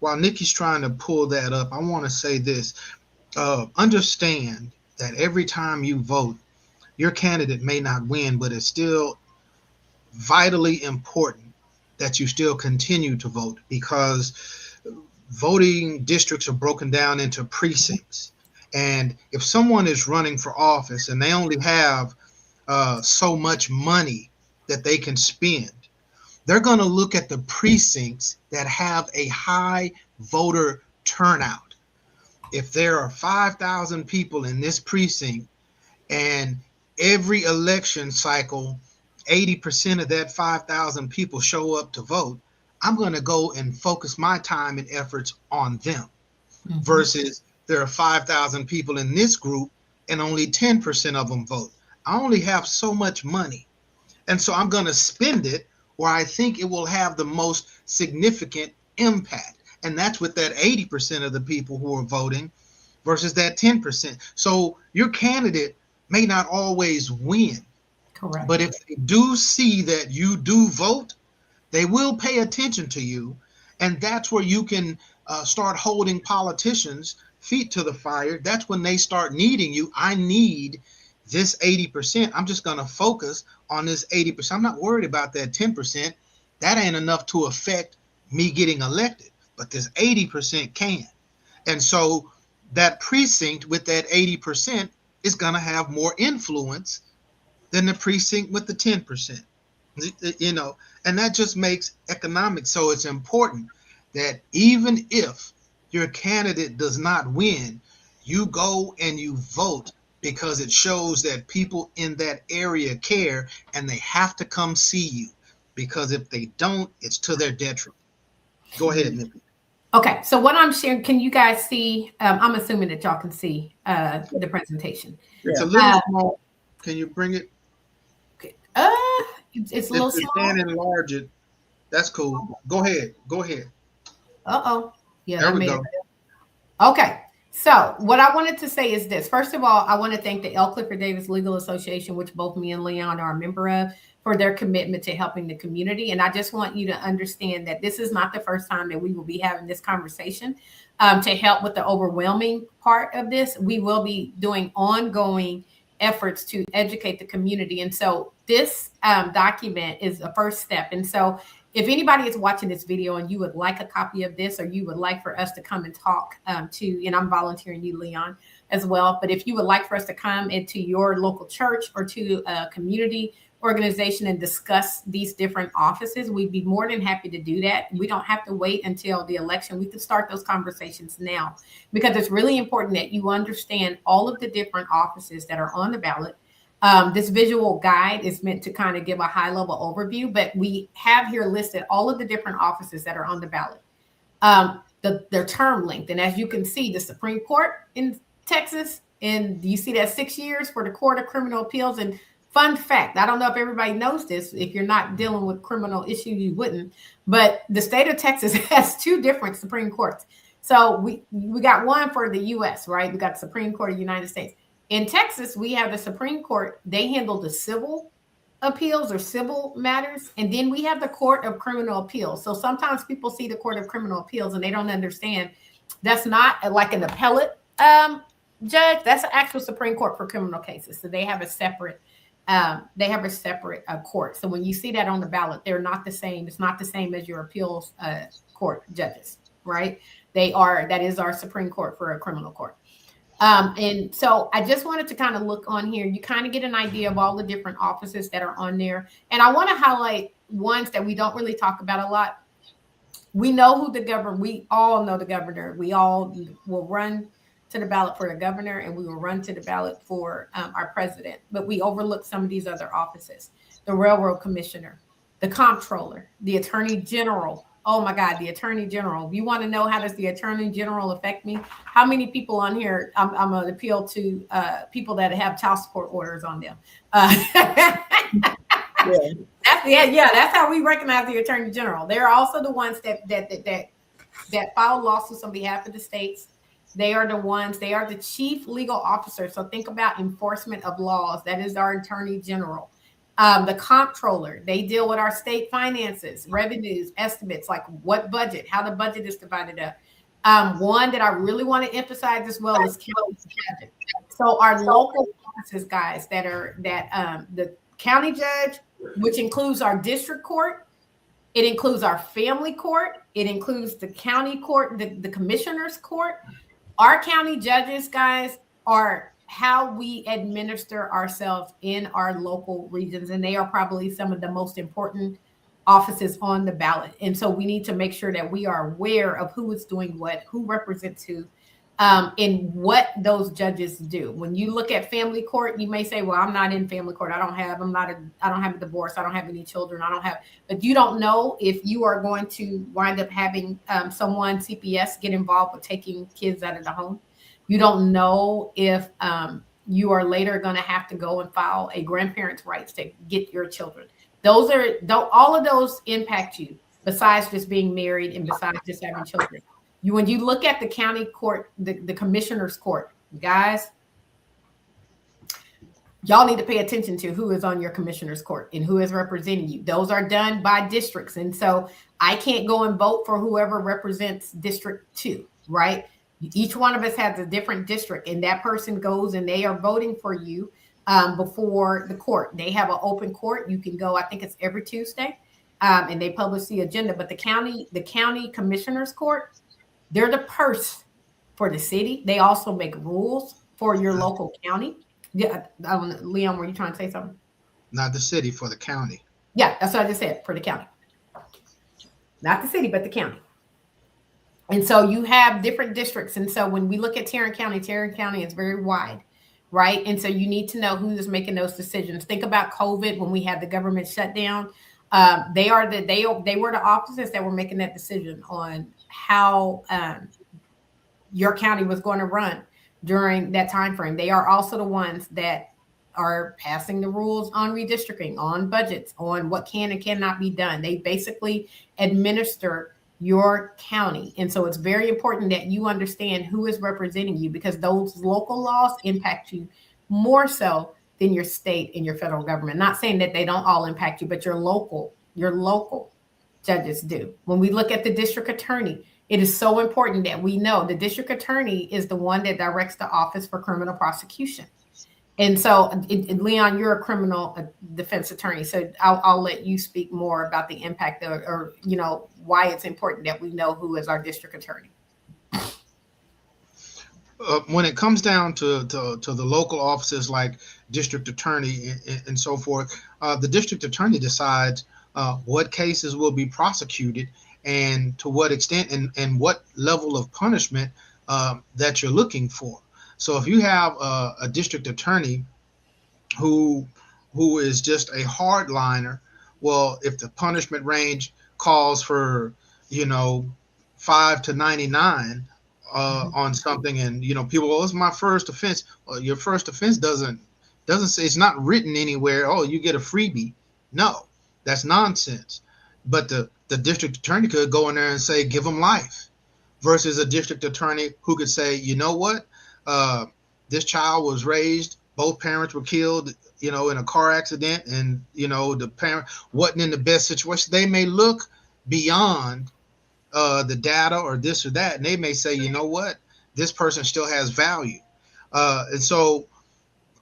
While Nikki's trying to pull that up, I want to say this. Understand that every time you vote, your candidate may not win, but it's still vitally important that you still continue to vote, because voting districts are broken down into precincts. And if someone is running for office and they only have so much money that they can spend, they're going to look at the precincts that have a high voter turnout. If there are 5,000 people in this precinct and every election cycle 80% of that 5,000 people show up to vote, I'm going to go and focus my time and efforts on them. Mm-hmm. Versus there are 5,000 people in this group and only 10% of them vote. I only have so much money. And so I'm going to spend it where I think it will have the most significant impact. And that's with that 80% of the people who are voting versus that 10%. So your candidate may not always win. Correct. But if they do see that you do vote, they will pay attention to you. And that's where you can start holding politicians' feet to the fire. That's when they start needing you. I need this 80%. I'm just going to focus on this 80%. I'm not worried about that 10%. That ain't enough to affect me getting elected. But this 80% can. And so that precinct with that 80% is going to have more influence than the precinct with the 10%. And that just makes economics. So it's important that even if your candidate does not win, you go and you vote, because it shows that people in that area care, and they have to come see you, because if they don't, it's to their detriment. Go ahead, Nikki. Okay, so what I'm sharing, can you guys see? I'm assuming that y'all can see the presentation. It's a little small. Can you bring it? It's a little small. If you can enlarge it, that's cool. Go ahead. Yeah, there we go. Okay, so what I wanted to say is this. First of all, I want to thank the L. Clifford Davis Legal Association, which both me and Leon are a member of, for their commitment to helping the community. And I just want you to understand that this is not the first time that we will be having this conversation to help with the overwhelming part of this. We will be doing ongoing efforts to educate the community. And so this document is the first step. And so if anybody is watching this video and you would like a copy of this, or you would like for us to come and talk to, and I'm volunteering you, Leon, as well. But if you would like for us to come into your local church or to a community organization and discuss these different offices, we'd be more than happy to do that. We don't have to wait until the election. We can start those conversations now, because it's really important that you understand all of the different offices that are on the ballot. This visual guide is meant to kind of give a high level overview, but we have here listed all of the different offices that are on the ballot, their term length. And as you can see, the Supreme Court in Texas, and you see that 6 years for the Court of Criminal Appeals. And fun fact, I don't know if everybody knows this. If you're not dealing with criminal issues, you wouldn't. But the state of Texas has two different Supreme Courts. So we got one for the U.S., right? We got the Supreme Court of the United States. In Texas, we have the Supreme Court. They handle the civil appeals or civil matters. And then we have the Court of Criminal Appeals. So sometimes people see the Court of Criminal Appeals and they don't understand that's not like an appellate judge. That's an actual Supreme Court for criminal cases. So they have a separate court. So when you see that on the ballot, they're not the same. It's not the same as your appeals court judges, right? That is our Supreme Court for a criminal court. And so I just wanted to kind of look on here. You kind of get an idea of all the different offices that are on there. And I want to highlight ones that we don't really talk about a lot. We know who the governor, we all know the governor. We all will run to the ballot for the governor, and we will run to the ballot for our president. But we overlook some of these other offices: the railroad commissioner, the comptroller, the attorney general. Oh my God, the attorney general. If you want to know how does the attorney general affect me, how many people on here, I'm going to appeal to people that have child support orders on them. That's how we recognize the attorney general. They're also the ones that file lawsuits on behalf of the states. They are the chief legal officer. So think about enforcement of laws. That is our attorney general. The comptroller, they deal with our state finances, revenues, estimates, like what budget, how the budget is divided up. One that I really want to emphasize as well is county judges. So our local offices, guys, the county judge, which includes our district court, it includes our family court, it includes the county court, the commissioner's court. Our county judges, guys, are how we administer ourselves in our local regions. And they are probably some of the most important offices on the ballot. And so we need to make sure that we are aware of who is doing what, who represents who, and what those judges do. When you look at family court, you may say, well, I'm not in family court. I don't have a divorce. I don't have any children. But you don't know if you are going to wind up having someone, CPS, get involved with taking kids out of the home. You don't know if you are later going to have to go and file a grandparent's rights to get your children. All of those impact you. besides just being married and besides just having children. When you look at the county court, the commissioner's court, guys, y'all need to pay attention to who is on your commissioner's court and who is representing you. Those are done by districts. And so I can't go and vote for whoever represents District 2, right? Each one of us has a different district, and that person goes and they are voting for you before the court. They have an open court. You can go, I think it's every Tuesday, and they publish the agenda. But the county commissioner's court, they're the purse for the city. They also make rules for your local county. Yeah, Leon, were you trying to say something? Not the city, for the county. Yeah, that's what I just said, for the county. Not the city, but the county. And so you have different districts. And so when we look at Tarrant County is very wide, right? And so you need to know who is making those decisions. Think about COVID when we had the government shutdown. They were the officers that were making that decision on how your county was going to run during that time frame. They are also the ones that are passing the rules on redistricting, on budgets, on what can and cannot be done. They basically administer your county. And so it's very important that you understand who is representing you, because those local laws impact you more so than your state and your federal government. Not saying that they don't all impact you, but your local judges do. When we look at the district attorney, it is so important that we know the district attorney is the one that directs the Office for Criminal Prosecution. And so, Leon, you're a criminal defense attorney, so I'll let you speak more about the impact or why it's important that we know who is our district attorney. When it comes down to the local offices like district attorney and so forth, the district attorney decides what cases will be prosecuted and to what extent and what level of punishment that you're looking for. So if you have a district attorney who is just a hardliner, well, if the punishment range calls for 5 to 99 on something, and people, well, it's my first offense. Well, your first offense doesn't say, it's not written anywhere, oh, you get a freebie. No, that's nonsense. But the district attorney could go in there and say, give them life, versus a district attorney who could say, you know what, this child was raised, both parents were killed, in a car accident, and the parent wasn't in the best situation. They may look beyond the data or this or that, and they may say, you know what, this person still has value. And so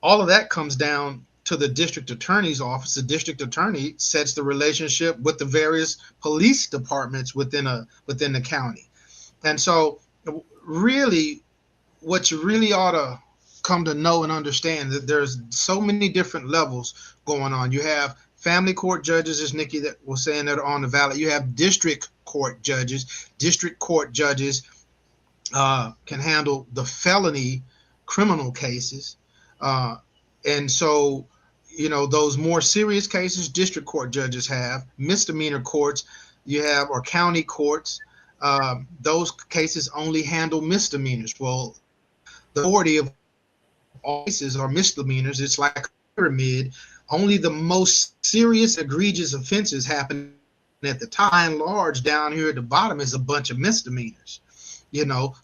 all of that comes down to the district attorney's office. The district attorney sets the relationship with the various police departments within the county. And so really, what you really ought to come to know and understand, that there's so many different levels going on. You have family court judges, as Nikki that was saying, that are on the ballot. You have district court judges. District court judges can handle the felony criminal cases. And so, those more serious cases, district court judges have. Misdemeanor courts, you have, or county courts, those cases only handle misdemeanors. Well, the majority of all cases are misdemeanors. It's like a pyramid. Only the most serious, egregious offenses happen at the top. By and large, down here at the bottom is a bunch of misdemeanors.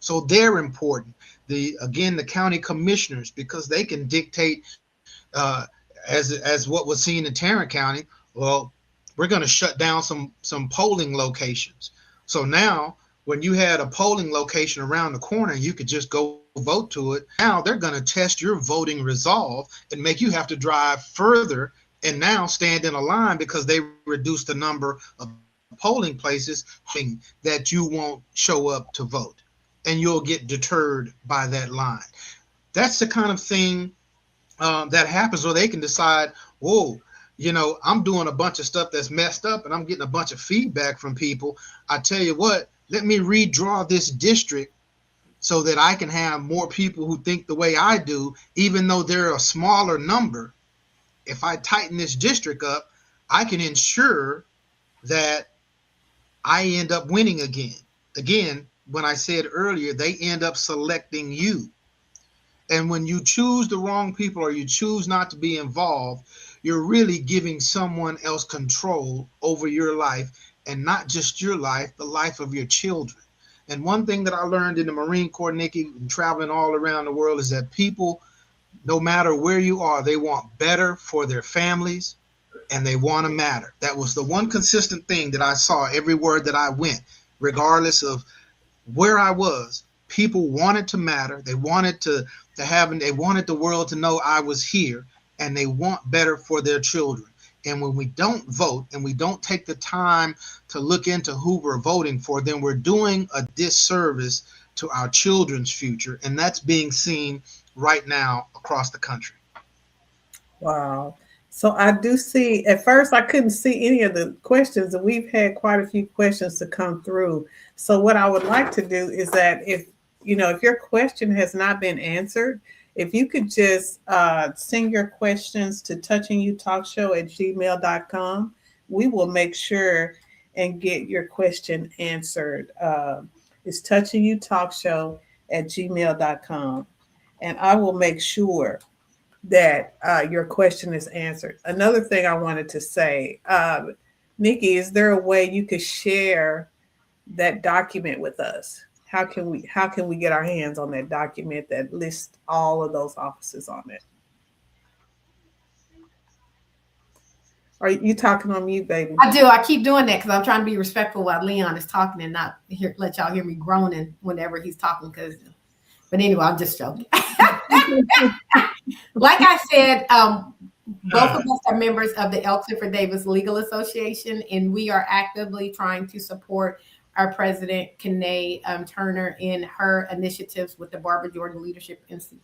So they're important. The county commissioners, because they can dictate, as what was seen in Tarrant County. Well, we're going to shut down some polling locations. So now, when you had a polling location around the corner, you could just go vote to it. Now they're going to test your voting resolve and make you have to drive further and now stand in a line, because they reduced the number of polling places that you won't show up to vote, and you'll get deterred by that line. That's the kind of thing that happens, where they can decide, whoa, I'm doing a bunch of stuff that's messed up and I'm getting a bunch of feedback from people. I tell you what, let me redraw this district so that I can have more people who think the way I do, even though they're a smaller number. If I tighten this district up, I can ensure that I end up winning again. Again, when I said earlier, they end up selecting you. And when you choose the wrong people, or you choose not to be involved, you're really giving someone else control over your life. and not just your life, the life of your children. And one thing that I learned in the Marine Corps, Nikki, and traveling all around the world, is that people, no matter where you are, they want better for their families and they want to matter. That was the one consistent thing that I saw everywhere that I went, regardless of where I was. People wanted to matter. They wanted to have, they wanted the world to know I was here, and they want better for their children. And when we don't vote and we don't take the time to look into who we're voting for, then we're doing a disservice to our children's future. And that's being seen right now across the country. Wow. So I do see, at first I couldn't see any of the questions, and we've had quite a few questions to come through. So what I would like to do is that if your question has not been answered, if you could just send your questions to touchingyoutalkshow@gmail.com, we will make sure and get your question answered. It's touchingyoutalkshow@gmail.com. And I will make sure that your question is answered. Another thing I wanted to say, Nikki, is there a way you could share that document with us? How can we get our hands on that document that lists all of those offices on it? Are you talking on mute, baby? I do. I keep doing that because I'm trying to be respectful while Leon is talking and not let y'all hear me groaning whenever he's talking. But anyway, I'm just joking. Like I said, both of us are members of the L. Clifford Davis Legal Association, and we are actively trying to support our president, Kanae Turner, in her initiatives with the Barbara Jordan Leadership Institute,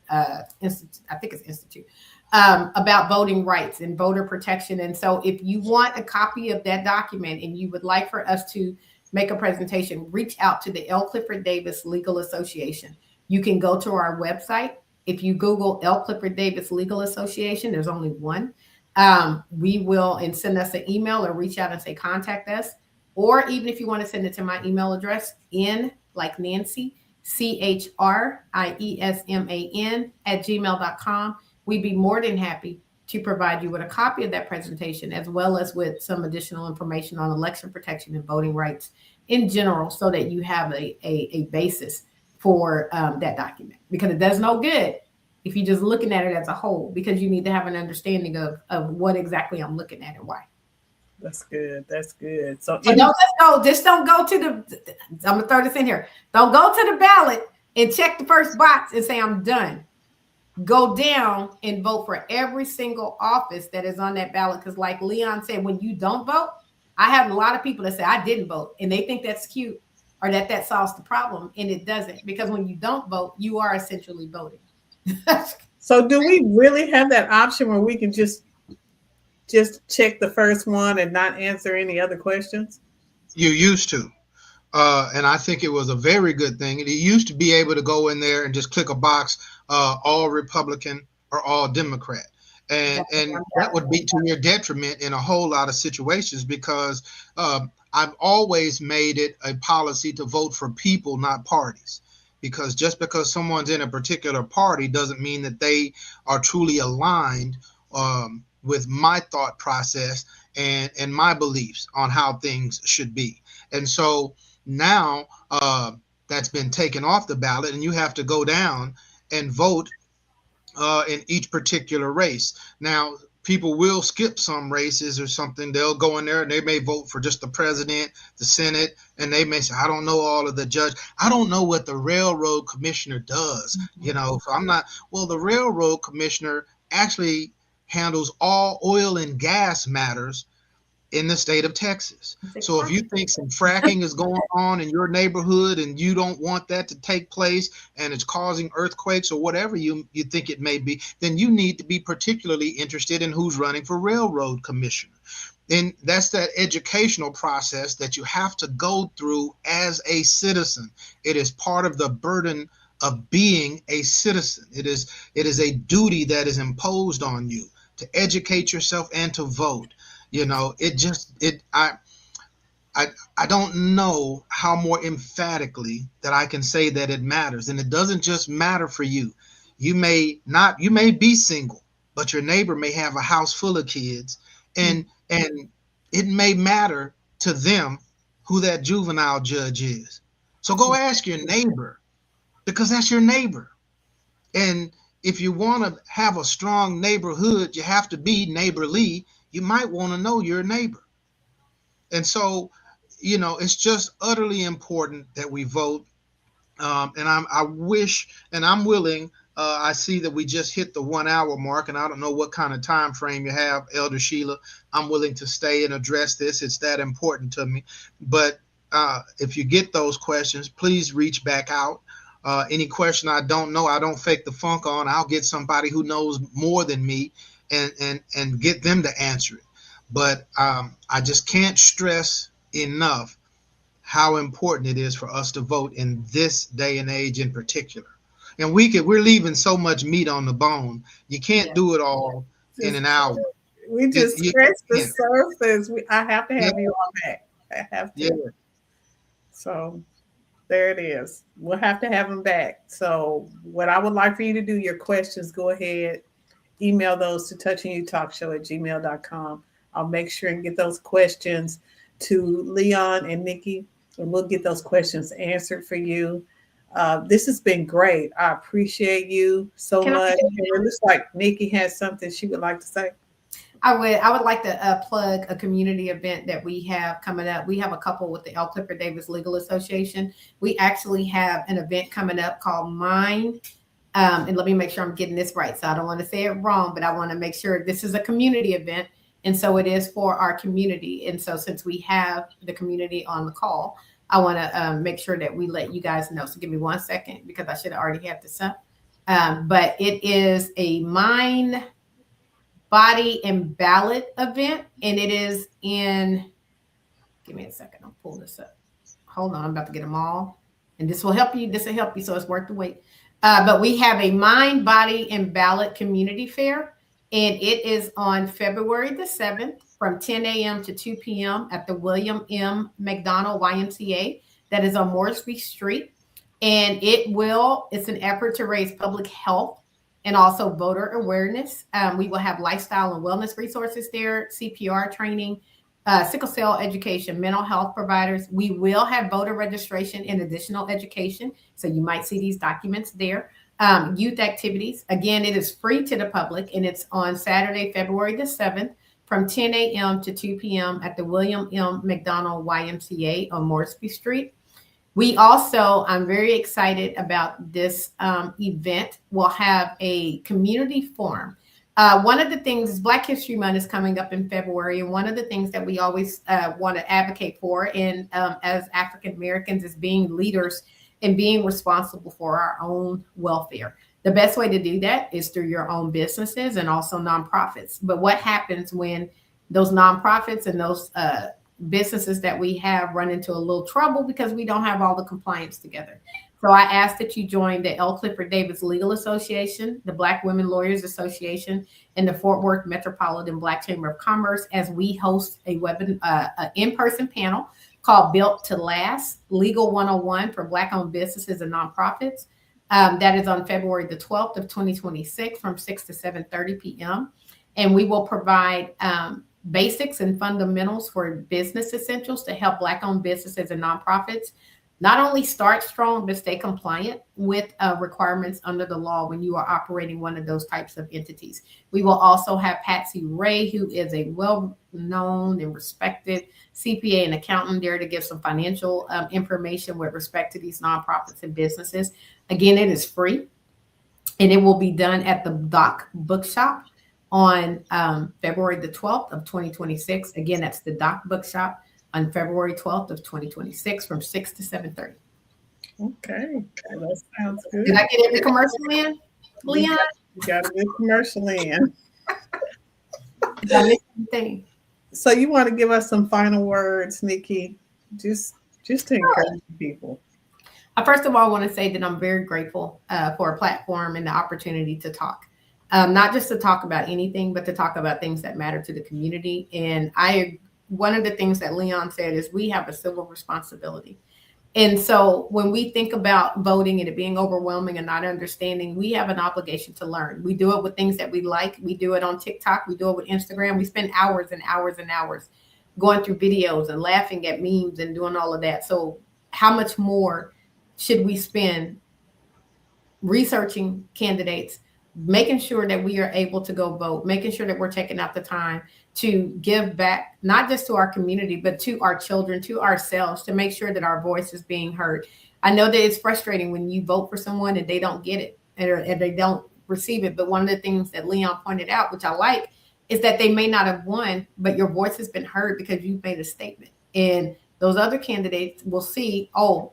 about voting rights and voter protection. And so if you want a copy of that document and you would like for us to make a presentation, reach out to the L. Clifford Davis Legal Association. You can go to our website. If you Google L. Clifford Davis Legal Association, there's only one. We will, and send us an email or reach out and say, contact us. Or even if you want to send it to my email address, N like Nancy, CHRIESMAN @gmail.com. We'd be more than happy to provide you with a copy of that presentation, as well as with some additional information on election protection and voting rights in general, so that you have a basis for that document, because it does no good if you're just looking at it as a whole, because you need to have an understanding of what exactly I'm looking at and why. That's good. That's good. So don't don't go to I'm gonna throw this in here. Don't go to the ballot and check the first box and say I'm done. Go down and vote for every single office that is on that ballot. Because like Leon said, when you don't vote, I have a lot of people that say I didn't vote, and they think that's cute or that solves the problem, and it doesn't, because when you don't vote, you are essentially voting. So do we really have that option where we can just check the first one and not answer any other questions? You used to. And I think it was a very good thing. You used to be able to go in there and just click a box, all Republican or all Democrat. And that would be to your detriment in a whole lot of situations, because I've always made it a policy to vote for people, not parties. Because just because someone's in a particular party doesn't mean that they are truly aligned with my thought process and my beliefs on how things should be. And so now that's been taken off the ballot, and you have to go down and vote in each particular race. Now, people will skip some races or something. They'll go in there and they may vote for just the president, the Senate, and they may say, I don't know all of the judge. I don't know what the railroad commissioner does. So I'm not, well, the railroad commissioner actually handles all oil and gas matters in the state of Texas. So if you think some fracking is going on in your neighborhood and you don't want that to take place and it's causing earthquakes or whatever you think it may be, then you need to be particularly interested in who's running for railroad commissioner. And that's that educational process that you have to go through as a citizen. It is part of the burden of being a citizen. It is a duty that is imposed on you to educate yourself and to vote. I don't know how more emphatically that I can say that it matters. And it doesn't just matter for you. You may be single, but your neighbor may have a house full of kids, and it may matter to them who that juvenile judge is. So go ask your neighbor, because that's your neighbor. And if you want to have a strong neighborhood, you have to be neighborly. You might want to know your neighbor. And so, it's just utterly important that we vote. And I wish, and I'm willing. I see that we just hit the 1 hour mark, and I don't know what kind of time frame you have, Elder Sheila. I'm willing to stay and address this. It's that important to me. But if you get those questions, please reach back out. Any question I don't know, I don't fake the funk on. I'll get somebody who knows more than me and get them to answer it. But I just can't stress enough how important it is for us to vote in this day and age in particular. And we're leaving so much meat on the bone. You can't do it all in an hour. We just scratched the can't. surface. I have to have you on back. I have to. Yeah. So there it is. We'll have to have them back. So what I would like for you to do, your questions, go ahead, email those to touchingyoutalkshow@gmail.com. I'll make sure and get those questions to Leon and Nikki, and we'll get those questions answered for you. This has been great. I appreciate you so much. It looks like Nikki has something she would like to say. I would like to plug a community event that we have coming up. We have a couple with the L. Clifford Davis Legal Association. We actually have an event coming up called Mine. And let me make sure I'm getting this right. So I don't want to say it wrong, but I want to make sure this is a community event. And so it is for our community. And so since we have the community on the call, I want to make sure that we let you guys know. So give me 1 second, because I should have already had this up. But it is a Mine body and ballot event, and it is in, give me a second, I'll pull this up. Hold on, I'm about to get them all, and this will help you, so it's worth the wait. But we have a Mind, Body, and Ballot community fair, and it is on February the 7th from 10 a.m. to 2 p.m. at the William M. McDonald YMCA that is on Mooresby Street. And it's an effort to raise public health and also voter awareness. We will have lifestyle and wellness resources there, CPR training, sickle cell education, mental health providers. We will have voter registration and additional education. So you might see these documents there. Youth activities. Again, it is free to the public, and it's on Saturday, February the 7th from 10 a.m. to 2 p.m. at the William M. McDonald YMCA on Mooresby Street. We also, I'm very excited about this event. We'll have a community forum. One of the things is Black History Month is coming up in February. And one of the things that we always want to advocate for as African Americans is being leaders and being responsible for our own welfare. The best way to do that is through your own businesses and also nonprofits. But what happens when those nonprofits and those businesses that we have run into a little trouble because we don't have all the compliance together? So I ask that you join the L. Clifford Davis Legal Association, the Black Women Lawyers Association, and the Fort Worth Metropolitan Black Chamber of Commerce as we host an in-person panel called Built to Last, Legal 101 for Black-owned businesses and nonprofits. That is on February the 12th of 2026 from 6 to 7:30 p.m. And we will provide basics and fundamentals for business essentials to help Black-owned businesses and nonprofits not only start strong, but stay compliant with requirements under the law when you are operating one of those types of entities. We will also have Patsy Ray, who is a well-known and respected CPA and accountant, there to give some financial information with respect to these nonprofits and businesses. Again, it is free, and it will be done at the Doc Bookshop on February the 12th of 2026. Again, that's the Doc Bookshop on February 12th of 2026 from 6 to 7:30. Okay, that sounds good. Did I get every commercial in, Leon? You got a good commercial in. Did I miss anything? So you want to give us some final words, Nikki, just to encourage people. First of all, I want to say that I'm very grateful for a platform and the opportunity to talk. Not just to talk about anything, but to talk about things that matter to the community. And one of the things that Leon said is we have a civil responsibility. And so when we think about voting and it being overwhelming and not understanding, we have an obligation to learn. We do it with things that we like. We do it on TikTok. We do it with Instagram. We spend hours and hours and hours. going through videos and laughing at memes and doing all of that. So how much more should we spend researching candidates, making sure that we are able to go vote, making sure that we're taking out the time to give back, not just to our community, but to our children, to ourselves, to make sure that our voice is being heard. I know that it's frustrating when you vote for someone and they don't get it and they don't receive it. But one of the things that Leon pointed out, which I like, is that they may not have won, but your voice has been heard because you've made a statement. And those other candidates will see, oh,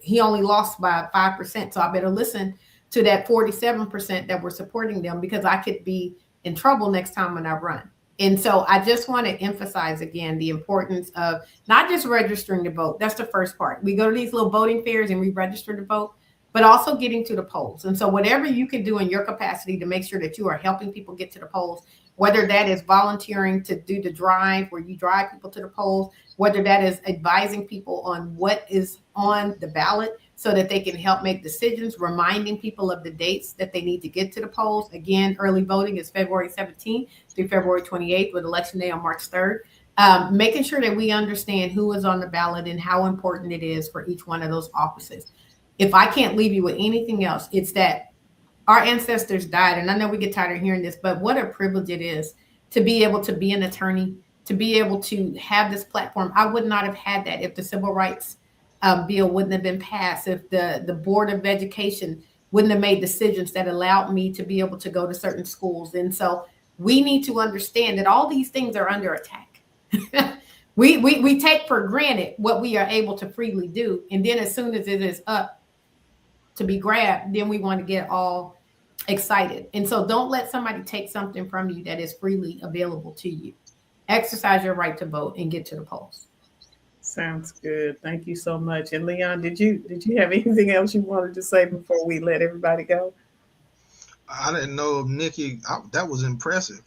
he only lost by 5%. So I better listen to that 47% that were supporting them, because I could be in trouble next time when I run. And so I just want to emphasize again the importance of not just registering to vote. That's the first part. We go to these little voting fairs and we register to vote, but also getting to the polls. And so whatever you can do in your capacity to make sure that you are helping people get to the polls, whether that is volunteering to do the drive where you drive people to the polls, whether that is advising people on what is on the ballot so that they can help make decisions, reminding people of the dates that they need to get to the polls. Again, early voting is February 17th through February 28th, with Election Day on March 3rd. Making sure that we understand who is on the ballot and how important it is for each one of those offices. If I can't leave you with anything else, it's that our ancestors died. And I know we get tired of hearing this, but what a privilege it is to be able to be an attorney, to be able to have this platform. I would not have had that if the Civil Rights Bill wouldn't have been passed, if the Board of Education wouldn't have made decisions that allowed me to be able to go to certain schools. And so we need to understand that all these things are under attack. We take for granted what we are able to freely do. And then as soon as it is up to be grabbed, then we want to get all excited. And so don't let somebody take something from you that is freely available to you. Exercise your right to vote and get to the polls. Sounds good. Thank you so much. And Leon, did you have anything else you wanted to say before we let everybody go? I didn't know, Nikki. That was impressive.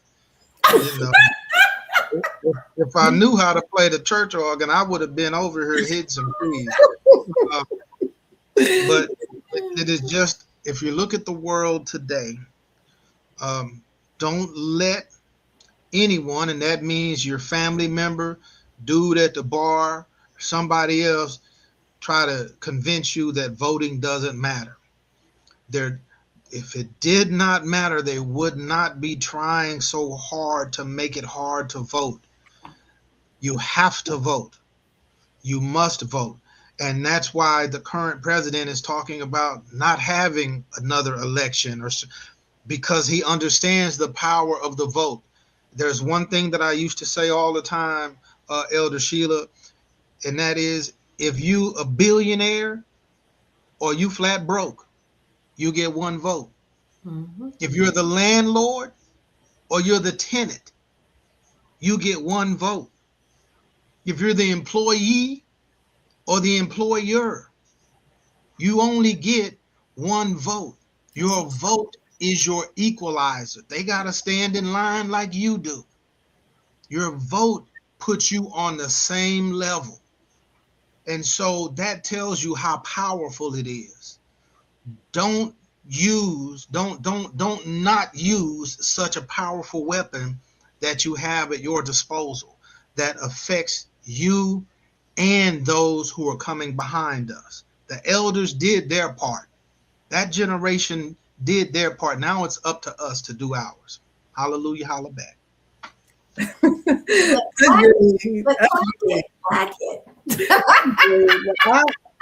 I didn't know. If I knew how to play the church organ, I would have been over here hitting some keys. But it is just, if you look at the world today, don't let anyone, and that means your family member, dude at the bar, somebody else, try to convince you that voting doesn't matter. If it did not matter, they would not be trying so hard to make it hard to vote. You have to vote. You must vote. And that's why the current president is talking about not having another election, because he understands the power of the vote. There's one thing that I used to say all the time, Elder Sheila, and that is, if you a billionaire or you flat broke, you get one vote. Mm-hmm. If you're the landlord or you're the tenant, you get one vote. If you're the employee or the employer, you only get one vote. Your vote is your equalizer. They got to stand in line like you do. Your vote puts you on the same level. And so that tells you how powerful it is. Don't not use such a powerful weapon that you have at your disposal that affects you and those who are coming behind us. The elders did their part. That generation did their part. Now it's up to us to do ours. Hallelujah, holla back.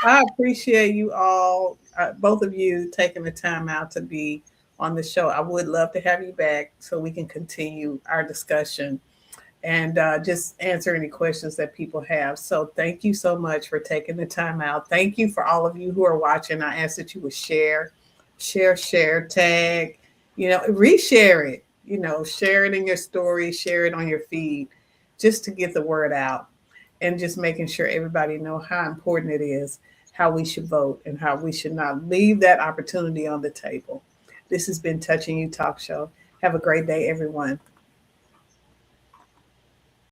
I appreciate you all, both of you, taking the time out to be on the show. I would love to have you back so we can continue our discussion and just answer any questions that people have. So thank you so much for taking the time out. Thank you for all of you who are watching. I ask that you would share, tag, reshare it, share it in your story, share it on your feed, just to get the word out, and just making sure everybody know how important it is, how we should vote, and how we should not leave that opportunity on the table. This has been Touching You Talk Show. Have a great day, everyone.